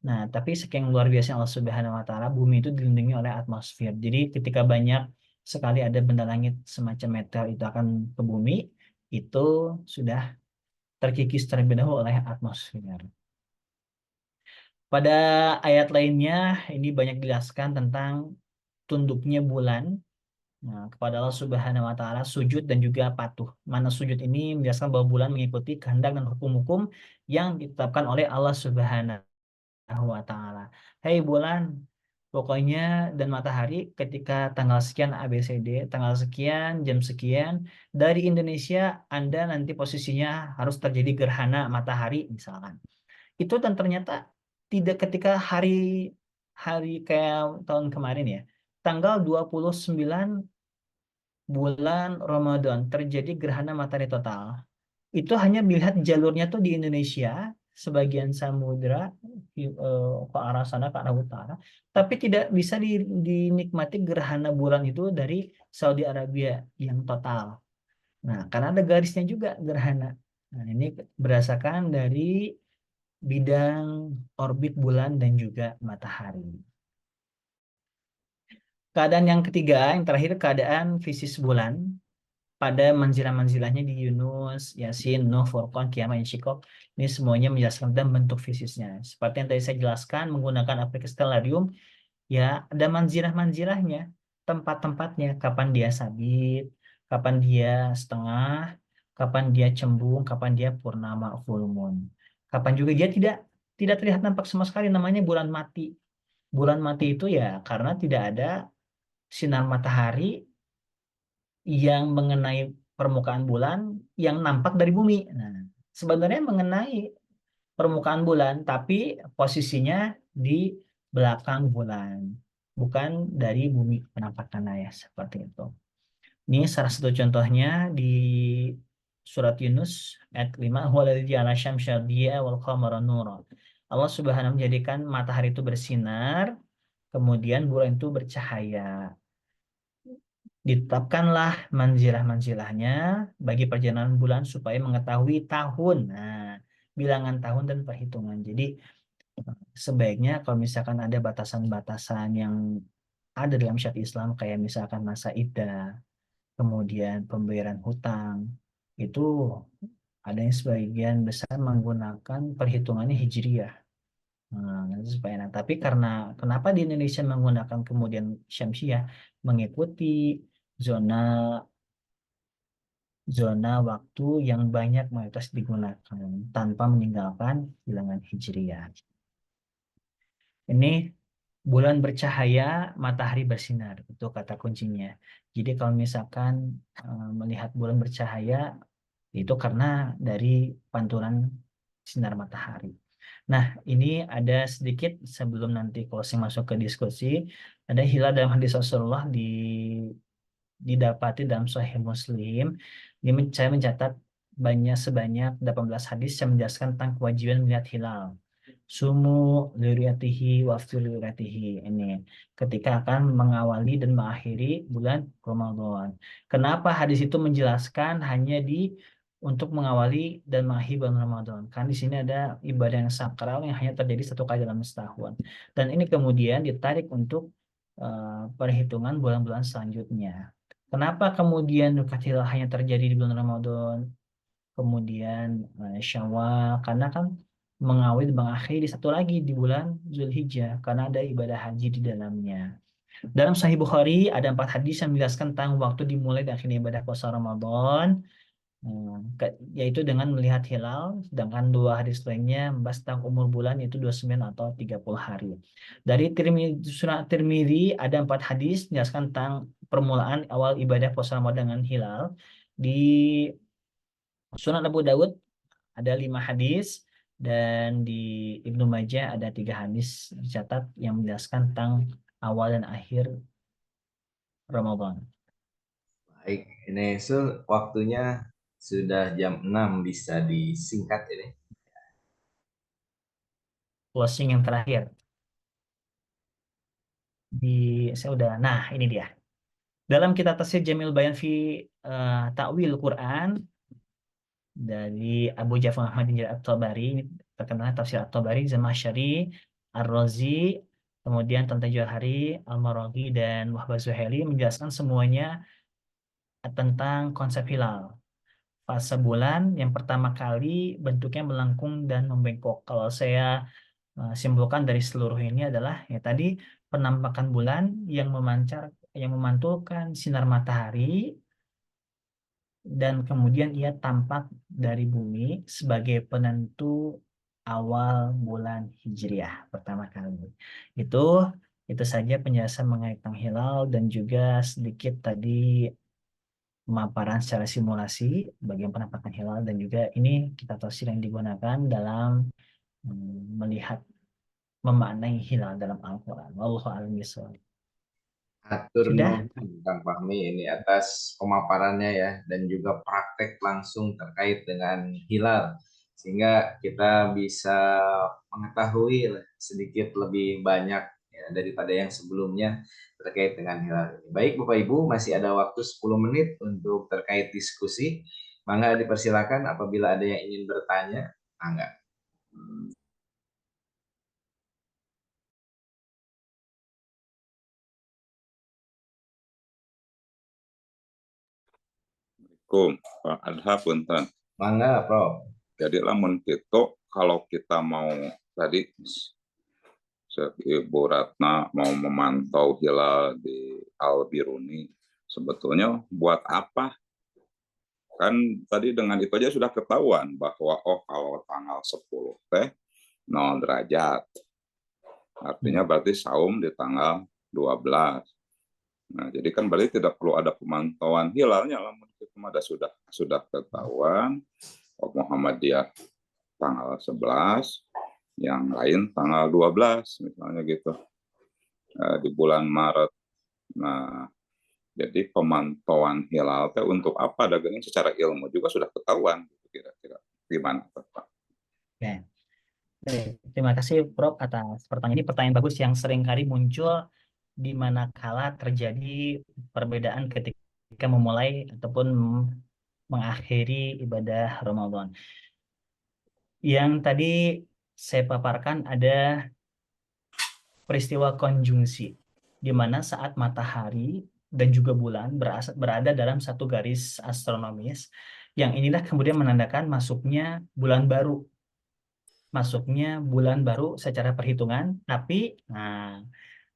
Speaker 4: Nah, tapi saking luar biasa Allah Subhanahu wa taala, bumi itu dilindungi oleh atmosfer. Jadi ketika banyak sekali ada benda langit semacam meteor itu akan ke bumi, itu sudah terkikis terlebih dahulu oleh atmosfer. Pada ayat lainnya ini banyak dijelaskan tentang tunduknya bulan kepada Allah Subhanahu wa taala, sujud dan juga patuh. Mana sujud ini menjelaskan bahwa bulan mengikuti kehendak dan hukum-hukum yang ditetapkan oleh Allah Subhanahu wa taala. Hei bulan, pokoknya dan matahari ketika tanggal sekian ABCD, tanggal sekian, jam sekian, dari Indonesia Anda nanti posisinya harus terjadi gerhana matahari misalkan. Itu dan ternyata tidak ketika hari kayak tahun kemarin ya, tanggal 29 bulan Ramadan terjadi gerhana matahari total, itu hanya melihat jalurnya tuh di Indonesia, sebagian samudra ke arah sana, ke arah utara, tapi tidak bisa dinikmati gerhana bulan itu dari Saudi Arabia yang total. Nah, karena ada garisnya juga gerhana. Nah, ini berdasarkan dari bidang orbit bulan dan juga matahari. Keadaan yang ketiga, yang terakhir, keadaan fisis bulan pada manzilah-manzilahnya di Yunus, Yasin, Nuh, Furqan, Qiyamah, Insyikok. Ini semuanya menjelaskan dan bentuk fisisnya. Seperti yang tadi saya jelaskan, menggunakan aplikasi Stellarium, ya ada manzilah-manzilahnya, tempat-tempatnya, kapan dia sabit, kapan dia setengah, kapan dia cembung, kapan dia purnama, full moon. Kapan juga dia tidak terlihat nampak sama sekali, namanya bulan mati. Bulan mati itu ya karena tidak ada sinar matahari yang mengenai permukaan bulan yang nampak dari bumi. Nah, sebenarnya mengenai permukaan bulan, tapi posisinya di belakang bulan, bukan dari bumi penampakannya, ya, seperti itu. Ini salah satu contohnya di surat Yunus ayat 5, huwaladzi ja'ala syamsa diya wal qamara nura. Allah Subhanahu menjadikan matahari itu bersinar, kemudian bulan itu bercahaya. Ditetapkanlah manzilah-manzilahnya bagi perjalanan bulan supaya mengetahui tahun. Nah, bilangan tahun dan perhitungan. Jadi sebaiknya kalau misalkan ada batasan-batasan yang ada dalam syariat Islam, kayak misalkan masa iddah, kemudian pembayaran hutang, itu ada yang sebagian besar menggunakan perhitungannya hijriyah. Nah, itu supaya tapi karena kenapa di Indonesia menggunakan kemudian syamsiah, mengikuti zona waktu yang banyak mayoritas digunakan tanpa meninggalkan bilangan hijriyah. Ini bulan bercahaya, matahari bersinar, itu kata kuncinya. Jadi kalau misalkan melihat bulan bercahaya, itu karena dari pantulan sinar matahari. Nah, ini ada sedikit sebelum nanti closing masuk ke diskusi, ada hilal dalam hadis Rasulullah didapati dalam Sahih Muslim. Ini saya mencatat sebanyak 18 hadis yang menjelaskan tentang kewajiban melihat hilal. Sumu liriyatihi waftu liriyatihi, ini ketika akan mengawali dan mengakhiri bulan Ramadan. Kenapa hadis itu menjelaskan hanya untuk mengawali dan mengakhiri bulan Ramadan? Kan di sini ada ibadah yang sakral yang hanya terjadi satu kali dalam setahun. Dan ini kemudian ditarik untuk perhitungan bulan-bulan selanjutnya. Kenapa kemudian nukat hilal hanya terjadi di bulan Ramadan, kemudian Syawal, karena kan mengawali dan mengakhiri di satu lagi di bulan Zulhijjah, karena ada ibadah haji di dalamnya. Dalam Sahih Bukhari ada 4 hadis yang menjelaskan tentang waktu dimulai dan akhirnya ibadah puasa Ramadan, yaitu dengan melihat hilal, sedangkan 2 hadis lainnya membahas tentang umur bulan, yaitu 29 atau 30 hari. Dari Sunan Tirmidzi ada 4 hadis menjelaskan tentang permulaan awal ibadah puasa Ramadan dengan hilal. Di Sunan Abu Dawud ada 5 hadis, dan di Ibnu Majah ada 3 hadis dicatat yang menjelaskan tentang awal dan akhir Ramadan.
Speaker 1: Baik, ini waktunya sudah jam 6, bisa disingkat ini.
Speaker 4: Closing yang terakhir. Saya udah, nah ini dia. Dalam kitab Tafsir Jamil Bayan fi Ta'wil Quran dari Abu Ja'far Ahmad bin Jarir At-Tabari, ini terkenal tafsir At-Tabari, Zamakhsyari, Ar-Razi, kemudian Tanta Johari, Al-Maraghi, dan Wahbah Zuhaili menjelaskan semuanya tentang konsep hilal. Fase bulan yang pertama kali bentuknya melengkung dan membengkok. Kalau saya simpulkan dari seluruh ini adalah ya tadi penampakan bulan yang memantulkan sinar matahari, dan kemudian ia tampak dari bumi sebagai penentu awal bulan Hijriah pertama kali. Itu saja penjelasan mengenai tentang hilal, dan juga sedikit tadi pemaparan secara simulasi bagian penampakan hilal, dan juga ini kitab tafsir yang digunakan dalam melihat memaknai hilal dalam Al-Quran. Wallahu a'lam bishawab.
Speaker 1: Atur
Speaker 4: Sudah?
Speaker 1: nuhun Kang Fahmi ini atas pemaparannya ya dan juga praktek langsung terkait dengan hilal sehingga kita bisa mengetahui sedikit lebih banyak ya, daripada yang sebelumnya terkait dengan hilal ini. Baik Bapak Ibu, masih ada waktu 10 menit untuk terkait diskusi. Mangga dipersilakan apabila ada yang ingin bertanya. Mangga.
Speaker 8: Pak Adha punten.
Speaker 1: Mangga Prof.
Speaker 8: Jadi lamun gitu kalau kita mau tadi Ibu Ratna mau memantau hilal di Al-Biruni, sebetulnya buat apa? Kan tadi dengan itu aja sudah ketahuan bahwa oh kalau tanggal 10 teh 0 derajat. Artinya berarti saum di tanggal 12. Nah, jadi kan berarti tidak perlu ada pemantauan hilalnya lah, itu sudah ketahuan. Oh, Muhammadiyah tanggal 11, yang lain tanggal 12 misalnya gitu di bulan Maret. Nah, jadi pemantauan hilal teh untuk apa? Dagangan secara ilmu juga sudah ketahuan kira-kira gimana Pak?
Speaker 4: Oke. Baik, terima kasih Prof atas pertanyaan ini. Pertanyaan bagus yang seringkali muncul di manakala terjadi perbedaan ketika memulai ataupun mengakhiri ibadah Ramadan. Yang tadi saya paparkan ada peristiwa konjungsi, di mana saat matahari dan juga bulan berada dalam satu garis astronomis, yang inilah kemudian menandakan masuknya bulan baru. Masuknya bulan baru secara perhitungan, tapi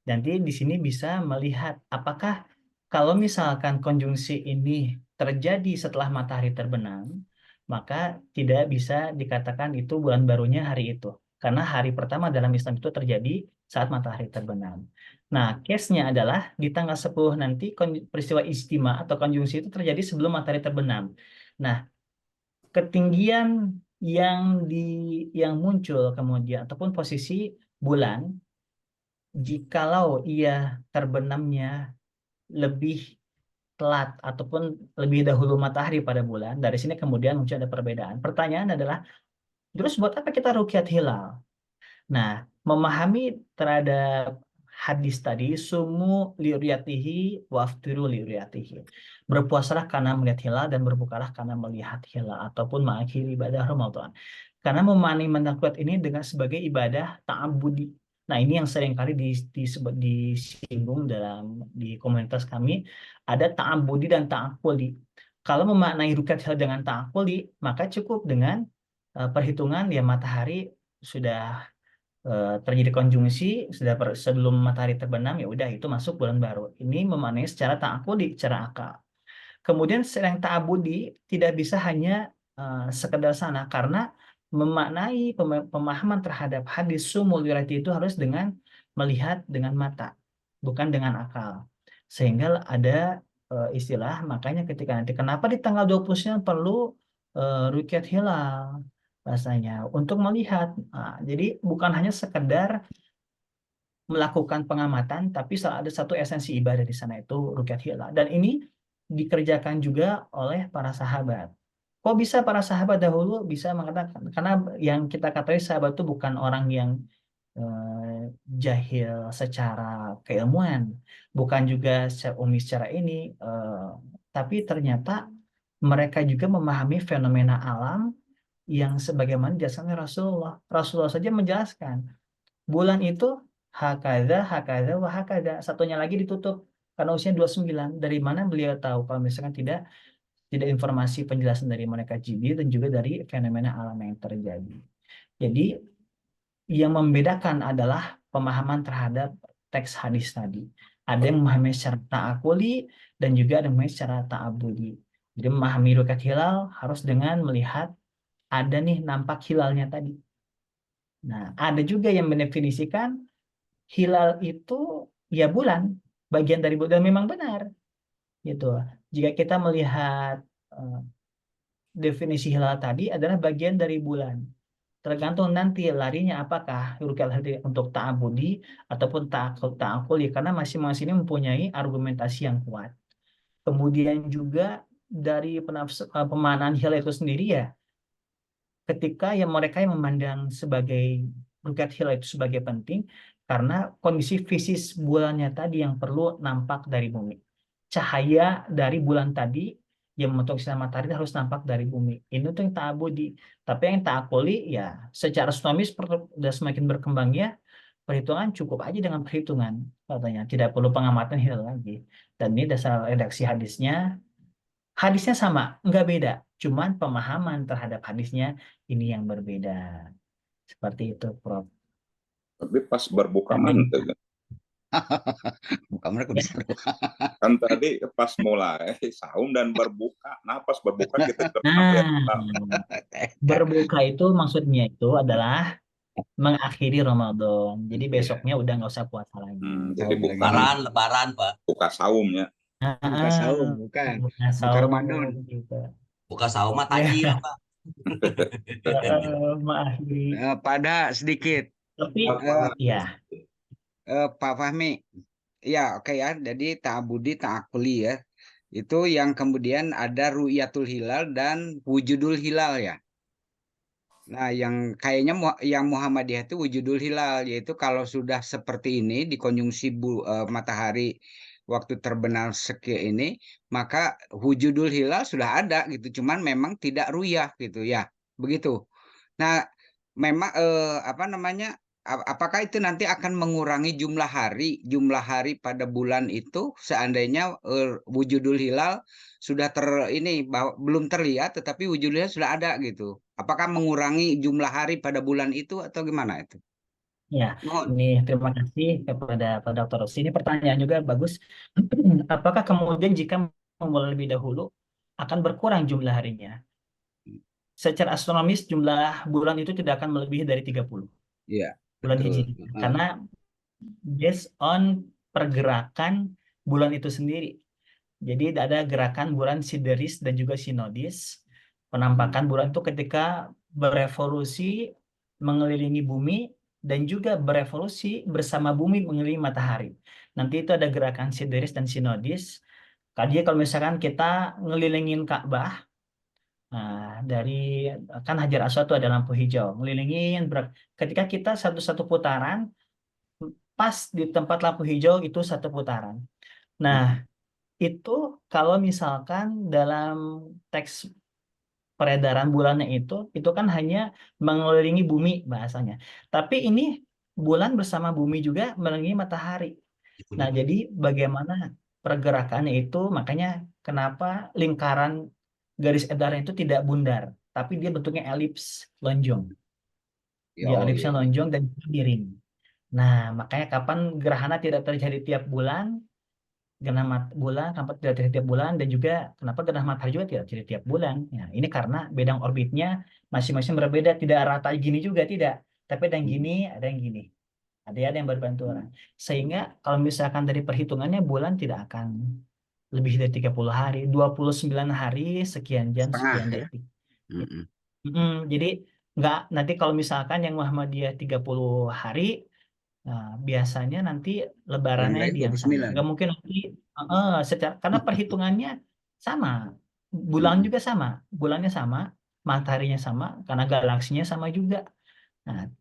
Speaker 4: nanti di sini bisa melihat apakah kalau misalkan konjungsi ini terjadi setelah matahari terbenam, maka tidak bisa dikatakan itu bulan barunya hari itu. Karena hari pertama dalam Islam itu terjadi saat matahari terbenam. Nah, case-nya adalah di tanggal 10 nanti peristiwa istima atau konjungsi itu terjadi sebelum matahari terbenam. Nah, ketinggian yang muncul kemudian ataupun posisi bulan, jikalau ia terbenamnya lebih telat ataupun lebih dahulu matahari pada bulan, dari sini kemudian muncul ada perbedaan. Pertanyaan adalah, terus buat apa kita rukyat hilal? Nah, memahami terhadap hadis tadi, sumu liuriyatihi waftiru liuriyatihi. Berpuasalah karena melihat hilal dan berbukalah karena melihat hilal ataupun mengakhiri ibadah Ramadan. Karena memahami menakut ini dengan sebagai ibadah ta'abudi. Nah, ini yang seringkali disinggung di komunitas kami, ada ta'abudi dan ta'akuli. Kalau memaknai rukyat hilal dengan ta'akuli, maka cukup dengan perhitungan ya matahari sudah terjadi konjungsi sebelum matahari terbenam, ya udah itu masuk bulan baru. Ini memaknai secara ta'akudi, secara akal. Kemudian yang ta'abudi tidak bisa hanya sekedar sana, karena memaknai pemahaman terhadap hadis sumul wirati itu harus dengan melihat dengan mata, bukan dengan akal. Sehingga ada istilah, makanya ketika nanti kenapa di tanggal 29 perlu rukyat hilal rasanya untuk melihat. Nah, jadi bukan hanya sekedar melakukan pengamatan, tapi ada satu esensi ibadah di sana, itu rukyat hilal. Dan ini dikerjakan juga oleh para sahabat. Kok bisa para sahabat dahulu bisa mengatakan? Karena yang kita katakan sahabat itu bukan orang yang jahil secara keilmuan, bukan juga secara umi secara ini, tapi ternyata mereka juga memahami fenomena alam yang sebagaimana dijelaskan Rasulullah. Rasulullah saja menjelaskan bulan itu hakada, hakada, wa hakada. Satunya lagi ditutup karena usia 29. Dari mana beliau tahu kalau misalkan tidak informasi penjelasan dari mereka Jibril dan juga dari fenomena alam yang terjadi. Jadi yang membedakan adalah pemahaman terhadap teks hadis tadi. Ada yang memahami secara ta'akuli dan juga ada yang memahami secara ta'abudi. Jadi memahami rukyat hilal harus dengan melihat ada nih nampak hilalnya tadi. Nah, ada juga yang mendefinisikan hilal itu ya bulan, bagian dari bulan, dan memang benar. Gitu. Jika kita melihat definisi hilal tadi adalah bagian dari bulan. tergantung nanti larinya apakah ruqyatul untuk ta'abudi ataupun ta'akuli, karena masing-masing ini mempunyai argumentasi yang kuat. Kemudian juga dari pemaknaan hilal itu sendiri ya, ketika yang mereka yang memandang sebagai ruqyat hilal itu sebagai penting karena kondisi fisis bulannya tadi yang perlu nampak dari bumi. Cahaya dari bulan tadi yang membentuk sinar matahari harus nampak dari bumi. Ini tuh yang ta'abudi. Tapi yang ta'akuli ya secara astronomis sudah semakin berkembangnya, perhitungan cukup aja dengan perhitungan katanya. Tidak perlu pengamatan hilal lagi. Dan ini dasar redaksi hadisnya. Hadisnya sama, nggak beda. Cuman pemahaman terhadap hadisnya ini yang berbeda. Seperti itu, Prof.
Speaker 8: Tapi pas berbuka
Speaker 4: Tapi
Speaker 8: mantep.
Speaker 7: Bukan mereka
Speaker 4: ya,
Speaker 7: bisa
Speaker 8: Kan tadi pas mulai saum dan berbuka. Nah, pas berbuka kita tetap
Speaker 4: nah,
Speaker 7: TK.
Speaker 4: berbuka itu maksudnya itu adalah mengakhiri Ramadan. Jadi
Speaker 7: Iya.
Speaker 4: besoknya udah nggak usah puasa lagi.
Speaker 8: Jadi
Speaker 7: Saum lagi.
Speaker 8: bukan
Speaker 5: Lebaran, Pak.
Speaker 8: buka saumnya.
Speaker 7: Buka saum,
Speaker 4: Ah,
Speaker 7: bukan.
Speaker 4: buka
Speaker 7: Buka Ramadan.
Speaker 4: saum gitu.
Speaker 5: Buka saum mah
Speaker 4: Ya,
Speaker 5: takjil, Pak.
Speaker 4: mengakhiri.
Speaker 7: Pada sedikit,
Speaker 4: Tapi
Speaker 7: eh,
Speaker 4: ya,
Speaker 7: Pak Fahmi, ya oke ya. Jadi ta'abudi, ta'akuli ya. Itu yang kemudian ada ru'yatul hilal dan wujudul hilal ya. Nah, yang kayaknya yang Muhammadiyah itu wujudul hilal, yaitu kalau sudah seperti ini di konjungsi matahari waktu terbenam ini, maka wujudul hilal sudah ada gitu, cuman memang tidak ruyah gitu ya, begitu. Nah, memang apa namanya? Apakah itu nanti akan mengurangi jumlah hari pada bulan itu seandainya wujudul hilal sudah belum terlihat tetapi wujudnya sudah ada gitu. Apakah mengurangi jumlah hari pada bulan itu atau gimana itu?
Speaker 4: ya.
Speaker 7: Mohon.
Speaker 4: Ini terima kasih kepada Pak Dr. Rosi. Ini pertanyaan juga bagus. Apakah kemudian jika memulai lebih dahulu akan berkurang jumlah harinya? Secara astronomis jumlah bulan itu tidak akan melebihi dari 30
Speaker 7: Iya,
Speaker 4: bulan
Speaker 7: betul.
Speaker 4: Hijriah. Karena based on pergerakan bulan itu sendiri. Jadi ada gerakan bulan sideris dan juga sinodis. Penampakan bulan itu ketika berevolusi mengelilingi bumi dan juga berevolusi bersama bumi mengelilingi matahari. Nanti itu ada gerakan sideris dan sinodis. Kalau misalkan kita ngelilingin Ka'bah, nah, kan Hajar Aswad itu ada lampu hijau ngelilingin. Ketika kita satu putaran, pas di tempat lampu hijau itu satu putaran. Nah, itu kalau misalkan dalam teks peredaran bulannya itu kan hanya mengelilingi bumi bahasanya. Tapi ini bulan bersama bumi juga mengelilingi matahari. Nah, jadi bagaimana pergerakannya itu, makanya kenapa lingkaran garis edarnya itu tidak bundar, tapi dia bentuknya elips, lonjong. Dia
Speaker 7: Oh
Speaker 4: elipsnya
Speaker 7: iya.
Speaker 4: lonjong dan miring. Nah, makanya kapan gerhana tidak terjadi tiap bulan, gerhana bulan kenapa tidak terjadi tiap bulan, dan juga kenapa gerhana matahari juga tidak terjadi tiap bulan. Ya, ini karena bedang orbitnya masing-masing berbeda, tidak rata gini juga tidak. Tapi ada yang gini, ada yang gini. Ada yang berbantuan. Sehingga kalau misalkan dari perhitungannya bulan tidak akan lebih dari 30 hari, 29 hari, sekian jam,
Speaker 7: Setengah
Speaker 4: sekian
Speaker 7: ya.
Speaker 4: detik.
Speaker 7: Mm-mm.
Speaker 4: Jadi nggak, nanti kalau misalkan yang Muhammadiyah 30 hari, nah, biasanya nanti
Speaker 7: Yang
Speaker 4: lebarannya
Speaker 7: lain
Speaker 4: di yang sana.
Speaker 7: 29.
Speaker 4: Nggak mungkin nanti karena perhitungannya sama, bulan
Speaker 7: Mm-mm.
Speaker 4: juga sama, bulannya sama, mataharinya sama, karena galaksinya sama juga.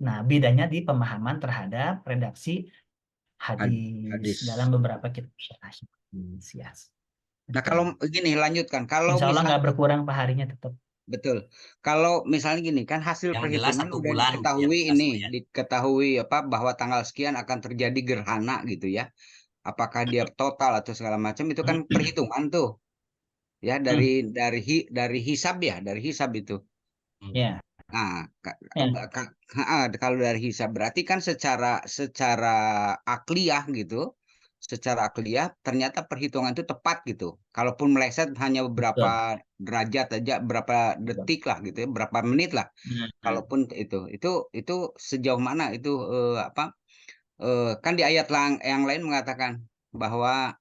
Speaker 4: Nah, bedanya di pemahaman terhadap redaksi hadis
Speaker 7: Hadis.
Speaker 4: dalam beberapa kitab syarah hadis. Yes.
Speaker 7: Nah,
Speaker 4: Betul.
Speaker 7: kalau gini lanjutkan, kalau
Speaker 4: Insya Allah
Speaker 7: misalnya
Speaker 4: nggak berkurang paharinya tetap.
Speaker 7: betul, kalau misalnya gini kan hasil
Speaker 5: Yang jelas
Speaker 7: perhitungan
Speaker 5: satu
Speaker 7: udah
Speaker 5: bulan ya,
Speaker 7: diketahui apa bahwa tanggal sekian akan terjadi gerhana gitu ya. Apakah dia total atau segala macam itu kan perhitungan tuh ya dari hisab ya, dari hisab itu.
Speaker 4: Ya.
Speaker 7: Nah,
Speaker 4: Ya.
Speaker 7: kalau dari hisab berarti kan secara akliyah gitu, secara akliyah ternyata perhitungan itu tepat gitu. Kalaupun meleset hanya
Speaker 4: Betul.
Speaker 7: beberapa derajat aja, berapa
Speaker 4: Betul.
Speaker 7: detik lah gitu ya, berapa menit lah. Kalaupun itu sejauh mana itu kan di ayat yang lain mengatakan bahwa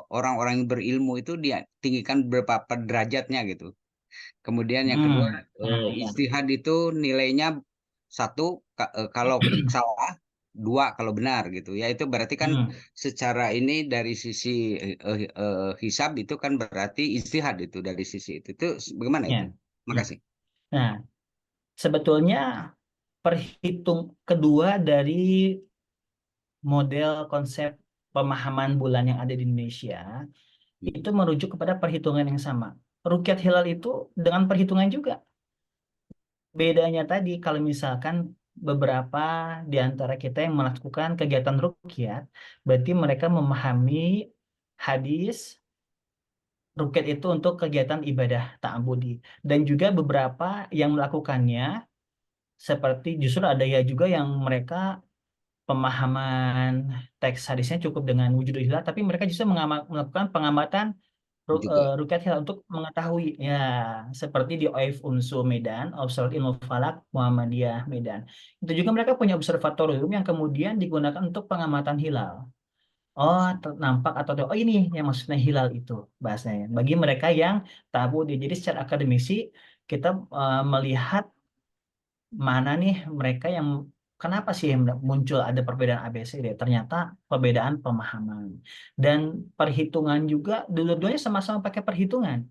Speaker 7: orang-orang yang berilmu itu dia tinggikan berapa derajatnya gitu. Kemudian yang kedua
Speaker 4: Nah, ya.
Speaker 7: ijtihad itu nilainya satu kalau salah, dua kalau benar gitu ya. Itu berarti kan secara ini dari sisi hisab itu kan berarti ijtihad itu dari sisi itu. Itu bagaimana itu? Makasih.
Speaker 4: Nah, sebetulnya kedua dari model konsep pemahaman bulan yang ada di Indonesia itu merujuk kepada perhitungan yang sama. Rukyat hilal itu dengan perhitungan juga. Bedanya tadi kalau misalkan beberapa di antara kita yang melakukan kegiatan rukyat, berarti mereka memahami hadis rukyat itu untuk kegiatan ibadah ta'abudi. Dan juga beberapa yang melakukannya seperti justru ada ya juga yang mereka pemahaman teks hadisnya cukup dengan wujud hilal, tapi mereka justru melakukan pengamatan rukyat hilal untuk mengetahui ya, seperti di OIF Unsu Medan, Observatory Ilmu Falak Muhammadiyah Medan. Itu juga mereka punya observatorium yang kemudian digunakan untuk pengamatan hilal. Oh, nampak atau oh ini yang maksudnya hilal itu bahasanya. Bagi mereka yang tabu, jadi secara akademisi kita melihat mana nih mereka yang kenapa sih muncul ada perbedaan ABCD? Ternyata perbedaan pemahaman dan perhitungan juga, dua-duanya sama-sama pakai perhitungan,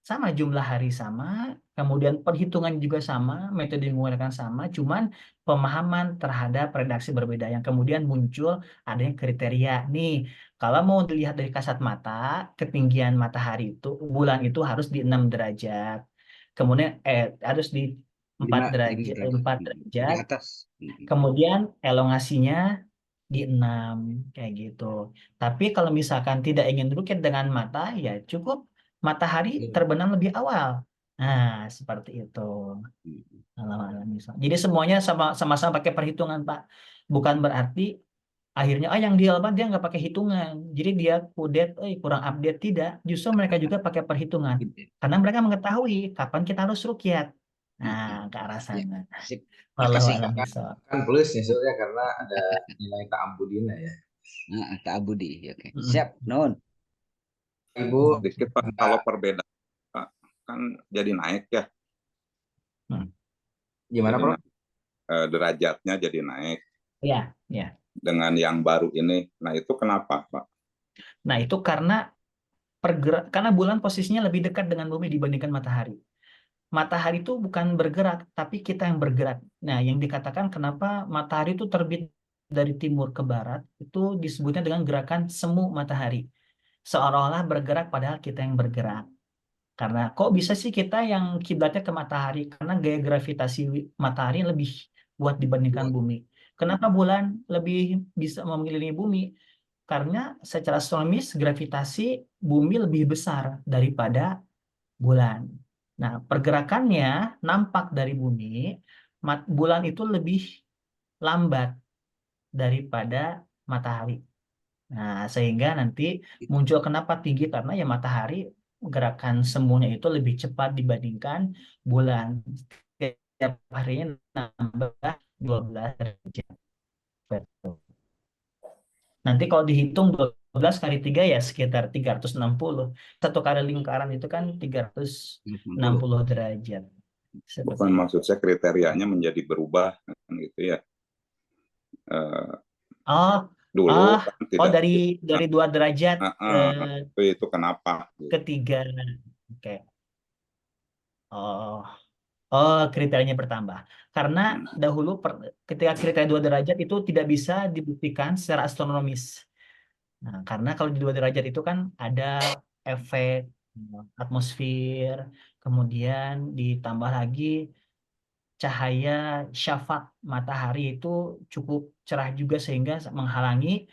Speaker 4: sama jumlah hari sama, kemudian perhitungan juga sama, metode yang digunakan sama, cuman pemahaman terhadap redaksi berbeda yang kemudian muncul adanya kriteria nih. Kalau mau dilihat dari kasat mata, ketinggian matahari itu bulan itu harus di 6 derajat. Kemudian harus di 4 derajat, 4 derajat.
Speaker 7: Di atas.
Speaker 4: Kemudian elongasinya di 6 kayak gitu. Tapi kalau misalkan tidak ingin rukyat dengan mata, ya cukup matahari terbenam lebih awal. Nah, seperti itu. Jadi semuanya sama-sama pakai perhitungan, Pak. Bukan berarti akhirnya yang di Alban dia nggak pakai hitungan. Jadi dia kudet, kurang update. Tidak. Justru mereka juga pakai perhitungan. Karena mereka mengetahui kapan kita harus rukyat. Nah, ke arah sana.
Speaker 7: Makasih.
Speaker 1: Kan plus nih soalnya karena ada nilai ta'abudina ya.
Speaker 7: Ta'abudi, oke. Siap, non.
Speaker 1: Ibu,
Speaker 8: sedikit Pak, kalau perbedaan Pak, kan jadi naik ya.
Speaker 1: Gimana, Bro?
Speaker 8: Derajatnya jadi naik.
Speaker 4: Iya, ya.
Speaker 8: Dengan yang baru ini. Nah, itu kenapa, Pak?
Speaker 4: Nah, itu karena bulan posisinya lebih dekat dengan bumi dibandingkan matahari. Matahari itu bukan bergerak, tapi kita yang bergerak. Nah, yang dikatakan kenapa matahari itu terbit dari timur ke barat, itu disebutnya dengan gerakan semu matahari. Seolah-olah bergerak, padahal kita yang bergerak. Karena kok bisa sih kita yang kiblatnya ke matahari? Karena gaya gravitasi matahari lebih kuat dibandingkan bumi. Kenapa bulan lebih bisa mengelilingi bumi? Karena secara astronomis gravitasi bumi lebih besar daripada bulan. Nah, pergerakannya nampak dari bumi, bulan itu lebih lambat daripada matahari. Nah, sehingga nanti muncul kenapa tinggi, karena ya matahari gerakan semuanya itu lebih cepat dibandingkan bulan. Setiap harinya nambah 12 derajat. Nanti kalau dihitung 12 kali 3 ya sekitar 360. Satu kali lingkaran itu kan 360 derajat.
Speaker 8: Bukan maksud saya kriterianya menjadi berubah kan gitu ya. Dulu kan tidak.
Speaker 4: Dari 2 derajat
Speaker 8: itu kenapa?
Speaker 4: Ketiga. Oke. Kriterianya bertambah. Karena dahulu ketika kriteria 2 derajat itu tidak bisa dibuktikan secara astronomis. Nah, karena kalau di 2 derajat itu kan ada efek atmosfer, kemudian ditambah lagi cahaya syafaq matahari itu cukup cerah juga sehingga menghalangi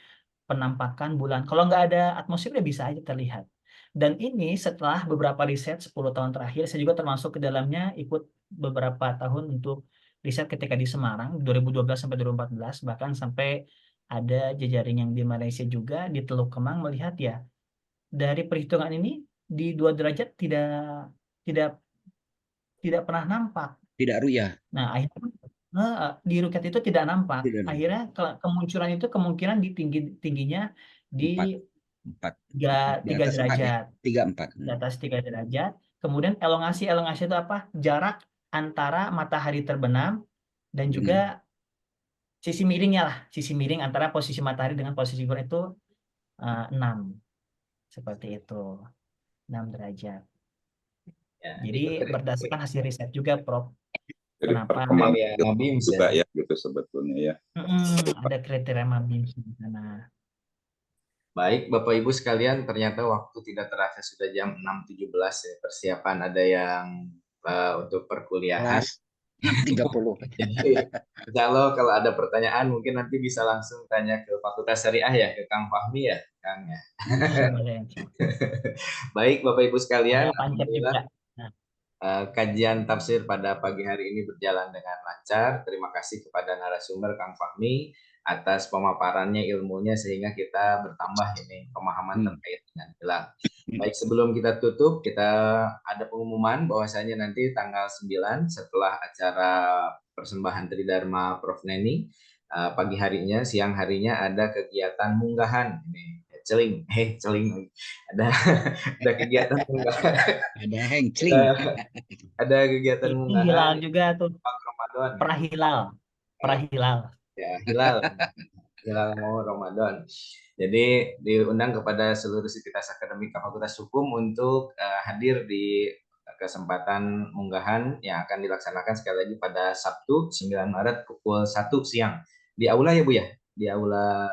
Speaker 4: penampakan bulan. Kalau nggak ada atmosfer ya bisa aja terlihat. Dan ini setelah beberapa riset 10 tahun terakhir, saya juga termasuk ke dalamnya ikut beberapa tahun untuk riset ketika di Semarang 2012 sampai 2014, bahkan sampai ada jejaring yang di Malaysia juga di Teluk Kemang melihat ya dari perhitungan ini di 2 derajat tidak pernah nampak.
Speaker 7: Tidak ruya.
Speaker 4: Nah, akhirnya di rukyat itu tidak nampak. Akhirnya kemunculan itu kemungkinan di tingginya di 3 derajat.
Speaker 7: 3-4.
Speaker 4: Di atas 3 derajat. Kemudian elongasi itu apa? Jarak antara matahari terbenam Dan juga sisi miringnya lah, sisi miring antara posisi matahari dengan posisi bulan itu 6. Seperti itu. 6 derajat.
Speaker 1: Ya,
Speaker 4: Jadi berdasarkan hasil riset juga, Prof.
Speaker 8: Jadi
Speaker 4: Kenapa?
Speaker 8: perkembangan
Speaker 1: Kriteria MABIMS
Speaker 8: juga
Speaker 1: ya.
Speaker 8: ya gitu sebetulnya ya.
Speaker 4: Ada kriteria MABIMS di sana.
Speaker 1: Baik, Bapak Ibu sekalian, ternyata waktu tidak terasa sudah jam 6.17 ya. Persiapan ada yang untuk perkuliahan.
Speaker 7: Kelas 30.
Speaker 1: Jadi, insya Allah kalau ada pertanyaan mungkin nanti bisa langsung tanya ke Fakultas Syariah ya, ke Kang Fahmi ya, Kang ya.
Speaker 4: Boleh.
Speaker 1: Baik, Bapak Ibu sekalian,
Speaker 4: Ada pancet juga.
Speaker 1: kajian tafsir pada pagi hari ini berjalan dengan lancar. Terima kasih kepada narasumber Kang Fahmi atas pemaparannya, ilmunya, sehingga kita bertambah ini pemahaman terkait dengan hilal. Baik, sebelum kita tutup, kita ada pengumuman bahwasanya nanti tanggal 9 setelah acara persembahan Tridharma Prof. Neni, pagi harinya, siang harinya ada kegiatan munggahan. Ini celing, ada kegiatan munggahan.
Speaker 7: Ada hengcling.
Speaker 1: Ada kegiatan
Speaker 4: Ini
Speaker 1: munggahan
Speaker 4: hilal juga tuh.
Speaker 1: Ramadan.
Speaker 4: Prahilal.
Speaker 1: Ya, hilal mau Ramadan. Jadi diundang kepada seluruh sivitas akademik Fakultas Hukum untuk hadir di kesempatan munggahan yang akan dilaksanakan sekali lagi pada Sabtu 9 Maret pukul 1 siang di aula ya Bu ya, di aula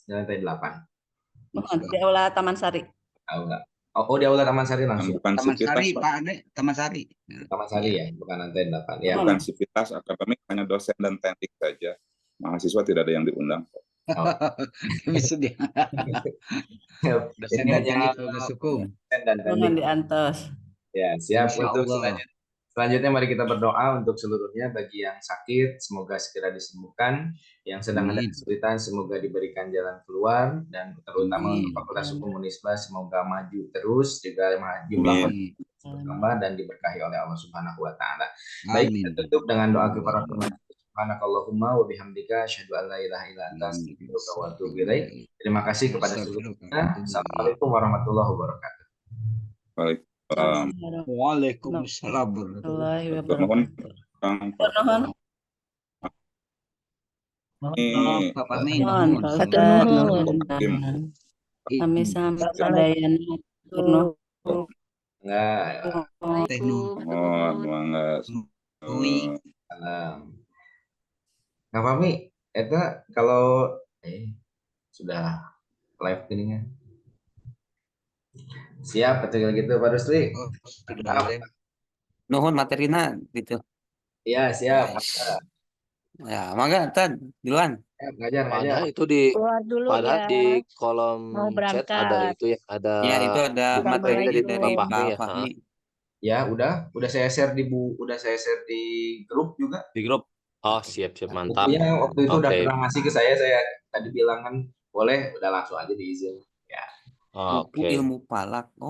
Speaker 1: lantai 8.
Speaker 3: Di aula Taman Sari.
Speaker 1: Aula. Oh, di aula Taman Sari langsung.
Speaker 8: Bukan
Speaker 7: Taman
Speaker 8: sivitas,
Speaker 7: Sari,
Speaker 8: Pak.
Speaker 7: Pak Ade, Taman Sari.
Speaker 1: Taman Sari ya, bukan lantai 8 ya.
Speaker 8: Bukan sivitas akademik, hanya dosen dan teknik saja. Mahasiswa tidak ada yang diundang.
Speaker 7: Bisa dia. Dosen
Speaker 1: Ini
Speaker 7: dan
Speaker 1: hanya
Speaker 7: teknik Fakultas Hukum.
Speaker 1: dosen dan
Speaker 3: Jangan
Speaker 1: teknik.
Speaker 3: diantos.
Speaker 1: Ya, siap.
Speaker 7: Insya
Speaker 1: Untuk
Speaker 7: Allah.
Speaker 1: selanjutnya mari kita berdoa untuk seluruhnya. Bagi yang sakit semoga segera disembuhkan, yang sedang ada
Speaker 7: Amin.
Speaker 1: kesulitan semoga diberikan jalan keluar, dan terutama
Speaker 7: Amin.
Speaker 1: untuk Fakultas Hukum Unisba semoga maju terus, juga jumlah
Speaker 7: Amin.
Speaker 1: bertambah dan diberkahi oleh Allah Subhanahu wa taala. Baik, kita
Speaker 7: Amin.
Speaker 1: tutup dengan doa kifaratul majlis. Subhanakallahumma wa bihamdika asyhadu an la ilaha illa anta astaghfiruka wa atubu ilaik. Terima kasih kepada seluruhnya. Assalamualaikum warahmatullahi wabarakatuh.
Speaker 8: Waalaikumsalam.
Speaker 7: Waalaikumsalam.
Speaker 3: Warahmatullahi
Speaker 8: Mohon
Speaker 3: wabarakatuh.
Speaker 8: ini
Speaker 7: Bapak Min.
Speaker 3: Mohon, Pak
Speaker 2: Hatur
Speaker 3: Ustadz.
Speaker 2: nuhun.
Speaker 3: Kami sampai sadayana. Turno.
Speaker 1: Enggak.
Speaker 6: Assalamualaikum.
Speaker 8: mohon
Speaker 1: Kang Fahmi, eta kalau sudah live gini kan. Siap, betul gitu Pak Rusli.
Speaker 9: Nuhun materina gitu.
Speaker 1: Iya, siap.
Speaker 9: Ya, mangga Tan, duluan.
Speaker 1: Ngajar.
Speaker 10: Padahal itu di
Speaker 11: Keluar dulu
Speaker 10: padahal
Speaker 11: ya.
Speaker 10: di kolom
Speaker 11: Mau
Speaker 10: chat ada
Speaker 11: berangkat.
Speaker 10: itu ya, ada
Speaker 9: Ya, itu ada
Speaker 10: materi
Speaker 9: materi
Speaker 10: dari
Speaker 9: dari
Speaker 10: Pak Fahmi
Speaker 9: Pak
Speaker 10: ya.
Speaker 9: Fahmi.
Speaker 1: Ya, udah saya share di grup juga.
Speaker 10: Di grup. Oh, siap mantap.
Speaker 1: Bukunya waktu itu udah
Speaker 10: Oke.
Speaker 1: pernah ngasih ke saya tadi bilang kan boleh, udah langsung aja diizin. Ya.
Speaker 10: Oke.
Speaker 9: Ilmu palak. Oh,